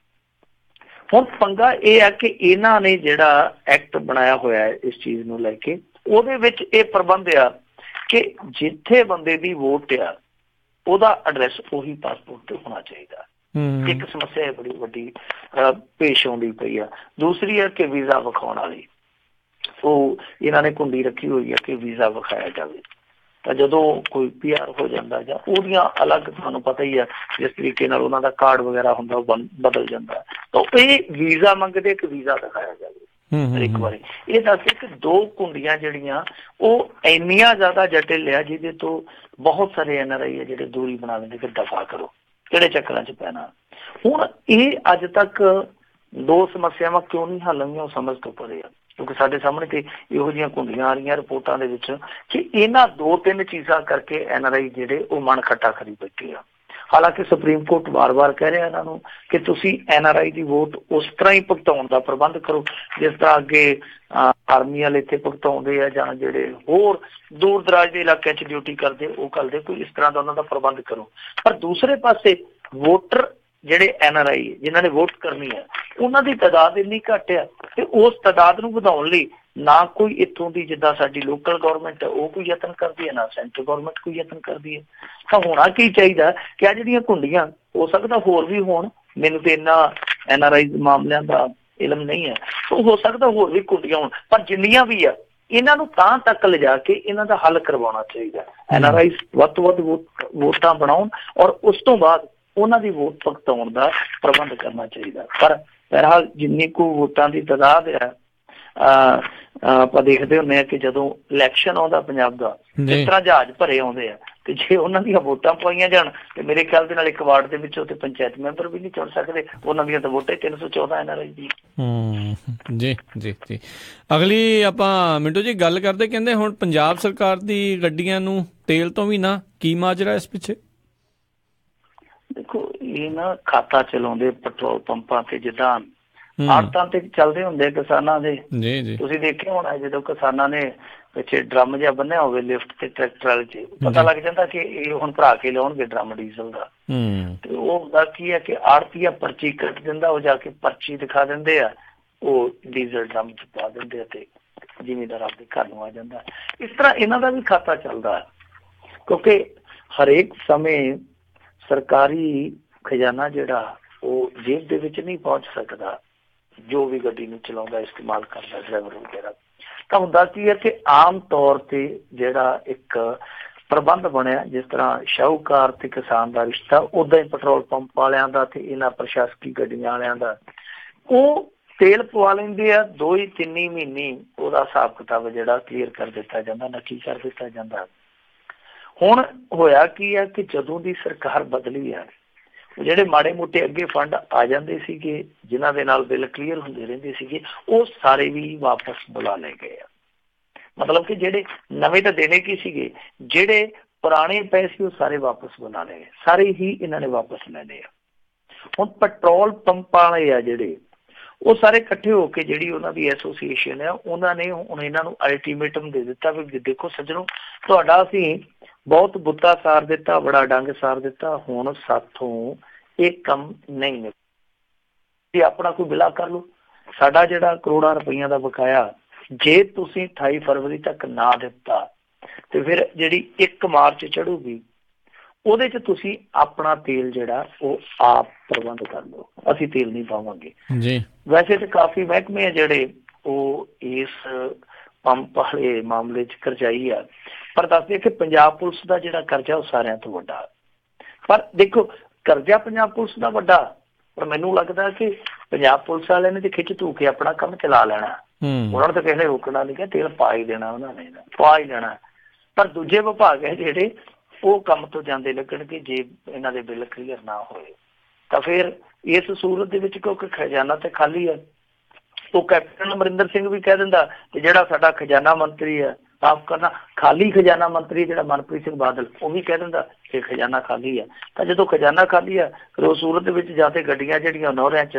ਹੁਣ ਪੰਗਾ ਇਹ ਆ ਕਿ ਇਹਨਾਂ ਨੇ ਜਿਹੜਾ ਐਕਟ ਬਣਾਇਆ ਹੋਇਆ ਹੈ ਇਸ ਚੀਜ਼ ਨੂੰ ਲੈ ਕੇ, ਉਹਦੇ ਵਿੱਚ ਇਹ ਪ੍ਰਬੰਧ ਆ ਕਿ ਜਿੱਥੇ ਬੰਦੇ ਦੀ ਵੋਟ ਆ ਉਹਦਾ ਐਡਰੈਸ ਉਹੀ ਪਾਸਪੋਰਟ ਤੇ ਹੋਣਾ ਚਾਹੀਦਾ। ਇੱਕ ਸਮੱਸਿਆ ਬੜੀ ਵੱਡੀ ਪੇਸ਼ ਆਉਂਦੀ ਪਈ ਆ। ਦੂਸਰੀ ਹੈ ਕਿ ਵੀਜ਼ਾ ਵਿਖਾਉਣ ਵਾਲੀ, ਉਹ ਇਹਨਾਂ ਨੇ ਕੁੰਡੀ ਰੱਖੀ ਹੋਈ ਹੈ ਕਿ ਵੀਜ਼ਾ ਵਿਖਾਇਆ ਜਾਵੇ। ਤਾਂ ਜਦੋਂ ਕੋਈ PR ਹੋ ਜਾਂਦਾ ਜਾਂ ਉਹਦੀਆਂ ਅਲੱਗ ਤੁਹਾਨੂੰ ਪਤਾ ਹੀ ਆ ਜਿਸ ਤਰੀਕੇ ਨਾਲ ਉਹਨਾਂ ਦਾ ਕਾਰਡ ਵਗੈਰਾ ਹੁੰਦਾ ਉਹ ਬਦਲ ਜਾਂਦਾ, ਤਾਂ ਇਹ ਵੀਜ਼ਾ ਮੰਗਦੇ ਕਿ ਵੀਜ਼ਾ ਦਿਖਾਇਆ ਜਾਵੇ ਇੱਕ ਵਾਰੀ। ਇਹ ਦੱਸਦੇ ਕਿ 2 ਕੁੰਡੀਆਂ ਜਿਹੜੀਆਂ ਉਹ ਇੰਨੀਆਂ ਜ਼ਿਆਦਾ ਜਟਿਲ ਆ ਜਿਹਦੇ ਤੋਂ ਬਹੁਤ ਸਾਰੇ NRI ਆ ਜਿਹੜੇ ਦੂਰੀ ਬਣਾ ਲੈਂਦੇ ਕਿ ਦਫਾ ਕਰੋ, ਕਿਹੜੇ ਚੱਕਰਾਂ 'ਚ ਪੈਣਾ। ਹੁਣ ਇਹ ਅੱਜ ਤੱਕ 2 ਸਮੱਸਿਆਵਾਂ ਕਿਉਂ ਨਹੀਂ ਹੱਲ ਹੋਈਆਂ ਉਹ ਸਮਝ ਤੋਂ ਪਰੇ ਆ, ਕਿਉਂਕਿ ਸਾਡੇ ਸਾਹਮਣੇ ਤੇ ਇਹੋ ਜਿਹੀਆਂ ਕੁੰਡੀਆਂ ਆ ਰਹੀਆਂ ਰਿਪੋਰਟਾਂ ਦੇ ਵਿੱਚ ਕਿ ਇਹਨਾਂ 2-3 ਚੀਜ਼ਾਂ ਕਰਕੇ NRI ਜਿਹੜੇ ਉਹ ਮਨ ਖੱਟਾ ਕਰੀ ਬੈਠੇ ਆ। ਹਾਲਾਂਕਿ ਸੁਪਰੀਮ ਕੋਰਟ ਵਾਰ-ਵਾਰ ਕਹਿ ਰਿਹਾ ਇਹਨਾਂ ਨੂੰ ਕਿ ਤੁਸੀਂ NRI ਦੀ ਵੋਟ ਉਸ ਤਰ੍ਹਾਂ ਹੀ ਭੁਗਤਾਉਣ ਦਾ ਪ੍ਰਬੰਧ ਕਰੋ ਜਿਸ ਤਰ੍ਹਾਂ ਅੱਗੇ ਆਰਮੀ ਵਾਲੇ ਇੱਥੇ ਭੁਗਤਾਉਂਦੇ ਆ ਜਾਂ ਜਿਹੜੇ ਹੋਰ ਦੂਰ ਦਰਾਜ ਦੇ ਇਲਾਕਿਆਂ 'ਚ ਡਿਊਟੀ ਕਰਦੇ ਉਹ ਕਰਦੇ, ਕੋਈ ਇਸ ਤਰ੍ਹਾਂ ਦਾ ਉਹਨਾਂ ਦਾ ਪ੍ਰਬੰਧ ਕਰੋ। ਪਰ ਦੂਸਰੇ ਪਾਸੇ ਵੋਟਰ ਜਿਹੜੇ NRI ਜਿਨ੍ਹਾਂ ਨੇ ਵੋਟ ਕਰਨੀ ਹੈ ਉਹਨਾਂ ਦੀ ਤਾਦਾਦ ਇੰਨੀ ਘੱਟ ਆ ਤੇ ਉਸ ਤਾਦਾਦ ਨੂੰ ਵਧਾਉਣ ਲਈ ਨਾ ਕੋਈ ਇੱਥੋਂ ਦੀ ਜਿੱਦਾਂ ਸਾਡੀ ਲੋਕਲ ਗੌਰਮੈਂਟ ਹੈ ਉਹ ਕੋਈ ਯਤਨ ਕਰਦੀ ਹੈ, ਨਾ ਸੈਂਟਰ ਗੌਰਮੈਂਟ ਕੋਈ ਯਤਨ ਕਰਦੀ ਹੈ। ਤਾਂ ਹੋਣਾ ਕੀ ਚਾਹੀਦਾ ਕਿ ਆਹ ਜਿਹੜੀਆਂ ਕੁੰਡੀਆਂ ਹੋ ਸਕਦਾ ਹੋਰ ਵੀ ਹੋਣ, ਮੈਨੂੰ ਤੇ ਇੰਨਾ NRI ਮਾਮਲਿਆਂ ਦਾ ਇਲਮ ਨਹੀਂ ਹੈ, ਹੋ ਸਕਦਾ ਹੋਰ ਵੀ ਕੁੰਡੀਆਂ ਹੋਣ, ਪਰ ਜਿੰਨੀਆਂ ਵੀ ਆ ਇਹਨਾਂ ਨੂੰ ਤਾਂ ਤੱਕ ਲਿਜਾ ਕੇ ਇਹਨਾਂ ਦਾ ਹੱਲ ਕਰਵਾਉਣਾ ਚਾਹੀਦਾ। NRI ਵੱਧ ਤੋਂ ਵੱਧ ਵੋਟਾਂ ਬਣਾਉਣ ਔਰ ਉਸ ਤੋਂ ਬਾਅਦ ਉਹਨਾਂ ਦੀ ਵੋਟ ਭੁਗਤਾਉਣ ਦਾ ਪ੍ਰਬੰਧ ਕਰਨਾ ਚਾਹੀਦਾ। ਪਰ ਬਹਰਹਾਲ ਜਿੰਨੀ ਕੁ ਵੋਟਾਂ ਦੀ ਤਾਦਾਦ ਹੈ ਆਪਾਂ ਦੇਖਦੇ ਹੁੰਦੇ ਆ ਕਿ ਜਦੋਂ ਇਲੈਕਸ਼ਨ ਆਉਂਦਾ ਪੰਜਾਬ ਦਾ ਜਿਸ ਤਰ੍ਹਾਂ ਜਹਾਜ਼ ਭਰੇ ਆਉਂਦੇ ਆ ਤੇ ਜੇ ਉਹਨਾਂ ਦੀਆਂ ਵੋਟਾਂ ਪਾਈਆਂ ਜਾਣ ਤੇ ਮੇਰੇ ਖਿਆਲ ਦੇ ਨਾਲ ਇੱਕ ਵਾਰਡ ਦੇ ਵਿੱਚੋਂ ਤੇ ਪੰਚਾਇਤ ਮੈਂਬਰ ਵੀ ਨਹੀਂ ਚੁਣ ਸਕਦੇ, ਉਹਨਾਂ ਦੀਆਂ ਤਾਂ ਵੋਟਾਂ 314 NRI ਦੀ। ਜੀ ਜੀ ਜੀ। ਅਗਲੀ ਆਪਾਂ ਮਿੰਟੂ ਜੀ ਗੱਲ ਕਰਦੇ, ਕਹਿੰਦੇ ਹੁਣ ਪੰਜਾਬ ਸਰਕਾਰ ਦੀ ਗੱਡੀਆਂ ਨੂੰ ਤੇਲ ਤੋਂ ਵੀ ਨਾ, ਕੀ ਮਾਜਰਾ ਇਸ ਪਿੱਛੇ? ਦੇਖੋ ਇਹ ਨਾ ਖਾਤਾ ਚਲਾਉਂਦੇ ਪੈਟਰੋਲ ਪੰਪਾਂ ਤੇ ਜਿੱਦਾਂ ਆੜਤਾਂ ਤੇ ਚੱਲਦੇ ਹੁੰਦੇ ਕਿਸਾਨਾਂ ਦੇ, ਤੁਸੀਂ ਦੇਖਿਆ ਹੋਣਾ ਜਦੋਂ ਕਿਸਾਨਾਂ ਨੇ ਪਿੱਛੇ ਡਰਮ ਜਿਹਾ ਬੰਨਿਆ ਹੋਵੇ ਲਿਫਟ ਤੇ ਟਰੈਕਟਰ ਵਾਲੇ 'ਚ, ਪਤਾ ਲੱਗ ਜਾਂਦਾ ਕਿ ਇਹ ਹੁਣ ਭਰਾ ਕੇ ਲਿਆਉਣਗੇ ਡਰਮ ਡੀਜ਼ਲ ਦਾ। ਤੇ ਉਹ ਹੁੰਦਾ ਕੀ ਹੈ ਕਿ ਆੜਤੀਆ ਪਰਚੀ ਕੱਟ ਦਿੰਦਾ, ਉਹ ਜਾ ਕੇ ਪਰਚੀ ਦਿਖਾ ਦਿੰਦੇ ਆ, ਉਹ ਡੀਜ਼ਲ ਡਰਮ 'ਚ ਪਾ ਦਿੰਦੇ ਆ ਤੇ ਜ਼ਿਮੀਂਦਾਰ ਆਪਦੇ ਘਰ ਨੂੰ ਆ ਜਾਂਦਾ। ਇਸ ਤਰ੍ਹਾਂ ਇਹਨਾਂ ਦਾ ਵੀ ਖਾਤਾ ਚੱਲਦਾ ਕਿਉਂਕਿ ਹਰੇਕ ਸਮੇਂ ਸਰਕਾਰੀ ਖਜ਼ਾਨਾ ਜਿਹੜਾ ਉਹ ਜੇਬ ਦੇ ਵਿੱਚ ਨਹੀਂ ਪਹੁੰਚ ਸਕਦਾ ਜੋ ਵੀ ਗੱਡੀ ਨੂੰ ਚਲਾਉਂਦਾ ਇਸਤੇਮਾਲ ਕਰਦਾ ਡਰਾਈਵਰ ਵਗੈਰਾ। ਤਾਂ ਹੁੰਦਾ ਕੀ ਹੈ ਕਿ ਆਮ ਤੌਰ ਤੇ ਜਿਹੜਾ ਇੱਕ ਪ੍ਰਬੰਧ ਬਣਿਆ ਜਿਸ ਤਰ੍ਹਾਂ ਸ਼ਾਹੂਕਾਰ ਤੇ ਕਿਸਾਨ ਦਾ ਰਿਸ਼ਤਾ, ਉੱਦਾਂ ਹੀ ਪੈਟਰੋਲ ਪੰਪ ਵਾਲਿਆਂ ਦਾ ਤੇ ਇਹਨਾਂ ਪ੍ਰਸ਼ਾਸਕੀ ਗੱਡੀਆਂ ਵਾਲਿਆਂ ਦਾ, ਉਹ ਤੇਲ ਪਵਾ ਲੈਂਦੇ ਆ 2-3 ਮਹੀਨੇ ਉਹਦਾ ਹਿਸਾਬ ਕਿਤਾਬ ਜਿਹੜਾ ਕਲੀਅਰ ਕਰ ਦਿੱਤਾ ਜਾਂਦਾ, ਨੱਕੀ ਕਰ ਦਿੱਤਾ ਜਾਂਦਾ। ਹੁਣ ਹੋਇਆ ਕੀ ਹੈ ਕਿ ਜਦੋਂ ਦੀ ਸਰਕਾਰ ਬਦਲੀ ਆ ਜਿਹੜੇ ਮਾੜੇ ਮੋਟੇ ਅੱਗੇ ਫੰਡ ਆ ਜਾਂਦੇ ਸੀਗੇ ਜਿਨ੍ਹਾਂ ਦੇ ਨਾਲ ਬਿੱਲ ਕਲੀਅਰ ਹੁੰਦੇ ਰਹਿੰਦੇ ਸੀਗੇ ਉਹ ਸਾਰੇ ਵੀ ਵਾਪਸ ਬੁਲਾ ਲਏ ਗਏ ਆ। ਮਤਲਬ ਕਿ ਜਿਹੜੇ ਨਵੇਂ ਤਾਂ ਦੇਣੇ ਕੀ ਸੀਗੇ, ਜਿਹੜੇ ਪੁਰਾਣੇ ਪੈਸੇ ਉਹ ਸਾਰੇ ਵਾਪਸ ਬੁਲਾ ਲਏ, ਸਾਰੇ ਹੀ ਇਹਨਾਂ ਨੇ ਵਾਪਸ ਲੈਣੇ ਆ। ਹੁਣ ਪੈਟਰੋਲ ਪੰਪਾਂ ਵਾਲੇ ਆ ਜਿਹੜੇ ਉਹ ਸਾਰੇ ਇਕੱਠੇ ਹੋ ਕੇ ਜਿਹੜੀ ਉਹਨਾਂ ਦੀ ਐਸੋਸੀਏਸ਼ਨ ਹੈ, ਉਹਨਾਂ ਨੇ ਹੁਣ ਇਹਨਾਂ ਨੂੰ ਅਲਟੀਮੇਟਮ ਦੇ ਦਿੱਤਾ ਵੀ ਦੇਖੋ ਸੱਜਣੋ, ਤੁਹਾਡਾ ਅਸੀਂ ਬਹੁਤ ਬੁੱਤਾ ਸਾਰ ਦਿੱਤਾ, ਬੜਾ ਡੰਗ ਸਾਰ ਦਿੱਤਾ, ਹੁਣ ਸਾਥੋਂ ਇਹ ਕੰਮ ਨਹੀਂ ਮਿਲ, ਜੇ ਆਪਣਾ ਕੋਈ ਬਿਲਾ ਕਰ ਲਓ। ਸਾਡਾ ਜਿਹੜਾ ਕਰੋੜਾਂ ਰੁਪਈਆਂ ਦਾ ਬਕਾਇਆ ਜੇ ਤੁਸੀਂ 28 ਫਰਵਰੀ ਤੱਕ ਨਾ ਦਿੱਤਾ ਤੇ ਫਿਰ ਜਿਹੜੀ 1 ਮਾਰਚ ਚੜੂਗੀ ਉਹਦੇ 'ਚ ਤੁਸੀਂ ਆਪਣਾ ਤੇਲ ਜਿਹੜਾ ਉਹ ਆਪ ਪ੍ਰਬੰਧ ਕਰ ਲਓ, ਅਸੀਂ ਤੇਲ ਨਹੀਂ ਪਾਵਾਂਗੇ ਜੀ। ਵੈਸੇ ਤਾਂ ਕਾਫੀ ਮਹਿਕਮੇ ਆ ਜਿਹੜੇ ਉਹ ਇਸ ਪੰਪ ਵਾਲੇ ਮਾਮਲੇ 'ਚ ਕਰਜ਼ਾਈ ਆ, ਪਰ ਦੱਸਦੇ ਕਿ ਪੰਜਾਬ ਪੁਲਿਸ ਦਾ ਜਿਹੜਾ ਕਰਜ਼ਾ ਉਹ ਸਾਰਿਆਂ ਤੋਂ ਵੱਡਾ। ਪਰ ਦੇਖੋ ਕਰਜ਼ਾ ਪੰਜਾਬ ਪੁਲਿਸ ਦਾ ਵੱਡਾ, ਪਰ ਮੈਨੂੰ ਲੱਗਦਾ ਕਿ ਪੰਜਾਬ ਪੁਲਿਸ ਵਾਲਿਆਂ ਨੇ ਤੇ ਖਿੱਚ ਧੂ ਕੇ ਆਪਣਾ ਕੰਮ ਚਲਾ ਲੈਣਾ, ਉਹਨਾਂ ਨੂੰ ਤਾਂ ਕਿਸੇ ਨੇ ਰੋਕਣਾ ਨਹੀਂ, ਤੇਲ ਪਾ ਹੀ ਦੇਣਾ, ਉਹਨਾਂ ਨੇ ਪਾ ਹੀ ਲੈਣਾ। ਪਰ ਦੂਜੇ ਵਿਭਾਗ ਹੈ ਜਿਹੜੇ ਉਹ ਕੰਮ ਤੋਂ ਜਾਂਦੇ ਲੱਗਣਗੇ ਜੇ ਇਹਨਾਂ ਦੇ ਬਿੱਲ ਕਲੀਅਰ ਨਾ ਹੋਏ ਤਾਂ ਫਿਰ ਇਸ ਸੂਰਤ ਦੇ ਵਿੱਚ ਕਿਉਂਕਿ ਖਜ਼ਾਨਾ ਤੇ ਖਾਲੀ ਹੈ, ਉਹ ਕੈਪਟਨ ਅਮਰਿੰਦਰ ਸਿੰਘ ਵੀ ਕਹਿ ਦਿੰਦਾ ਤੇ ਜਿਹੜਾ ਸਾਡਾ ਖਜ਼ਾਨਾ ਮੰਤਰੀ ਹੈ ਸਾਫ਼ ਕਰਨਾ ਖਾਲੀ ਖਜ਼ਾਨਾ ਮੰਤਰੀ ਜਿਹੜਾ ਮਨਪ੍ਰੀਤ ਸਿੰਘ ਬਾਦਲ ਉਹ ਵੀ ਕਹਿ ਦਿੰਦਾ ਕਿ ਖਜ਼ਾਨਾ ਖਾਲੀ ਹੈ। ਤਾਂ ਜਦੋਂ ਖਜ਼ਾਨਾ ਖਾਲੀ ਹੈ ਫਿਰ ਉਸ ਸੂਰਤ ਦੇ ਵਿੱਚ ਜਾਂ ਤੇ ਗੱਡੀਆਂ ਜਿਹੜੀਆਂ ਨੌਰਿਆਂ 'ਚ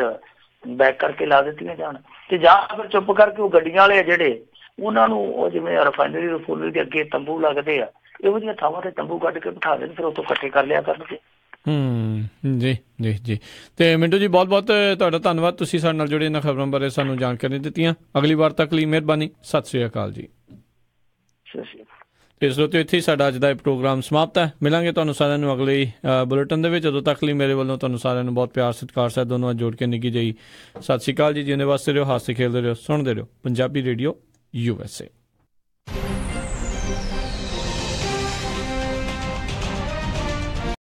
ਬੈਕ ਕਰਕੇ ਲਾ ਦਿੱਤੀਆਂ ਜਾਣ ਤੇ ਜਾਂ ਫਿਰ ਚੁੱਪ ਕਰਕੇ ਉਹ ਗੱਡੀਆਂ ਵਾਲੇ ਜਿਹੜੇ ਉਹਨਾਂ ਨੂੰ ਉਹ ਜਿਵੇਂ ਰਿਫਾਈਨਰੀ ਰਫੂਨਰੀ ਦੇ ਅੱਗੇ ਤੰਬੂ ਲੱਗਦੇ ਆ, ਇਹੋ ਜਿਹੀਆਂ ਥਾਵਾਂ ਤੇ ਤੰਬੂ ਕੱਢ ਕੇ ਬਿਠਾ ਦੇਣ, ਫਿਰ ਉੱਥੋਂ ਇਕੱਠੇ ਕਰ ਲਿਆ ਕਰਨਗੇ। ਜੀ ਜੀ ਜੀ। ਤੇ ਮਿੰਟੂ ਜੀ ਬਹੁਤ ਬਹੁਤ ਤੁਹਾਡਾ ਧੰਨਵਾਦ, ਤੁਸੀਂ ਸਾਡੇ ਨਾਲ ਜੁੜੇ ਇਹਨਾਂ ਖਬਰਾਂ ਬਾਰੇ ਸਾਨੂੰ ਜਾਣਕਾਰੀ ਦਿੱਤੀਆਂ। ਅਗਲੀ ਵਾਰ ਤੱਕ ਲਈ ਮਿਹਰਬਾਨੀ, ਸਤਿ ਸ਼੍ਰੀ ਅਕਾਲ ਜੀ। ਤੇ ਸਰੋਤਿਓ ਇੱਥੇ ਹੀ ਸਾਡਾ ਅੱਜ ਦਾ ਇਹ ਪ੍ਰੋਗਰਾਮ ਸਮਾਪਤ ਹੈ। ਮਿਲਾਂਗੇ ਤੁਹਾਨੂੰ ਸਾਰਿਆਂ ਨੂੰ ਅਗਲੇ ਬੁਲੇਟਿਨ ਦੇ ਵਿੱਚ। ਉਦੋਂ ਤੱਕ ਲਈ ਮੇਰੇ ਵੱਲੋਂ ਤੁਹਾਨੂੰ ਸਾਰਿਆਂ ਨੂੰ ਬਹੁਤ ਪਿਆਰ ਸਤਿਕਾਰ ਸਾਹਿਬ ਦੋਨੋਂ ਜੋੜ ਕੇ ਨਿੱਘੀ ਜਿਹੀ ਸਤਿ ਸ਼੍ਰੀ ਅਕਾਲ ਜੀ। ਜਿਉਂਦੇ ਵਾਸਤੇ ਰਹੋ, ਹਾਸੇ ਖੇਡਦੇ ਰਹੋ, ਸੁਣਦੇ ਰਹੋ ਪੰਜਾਬੀ ਰੇਡੀਓ USA।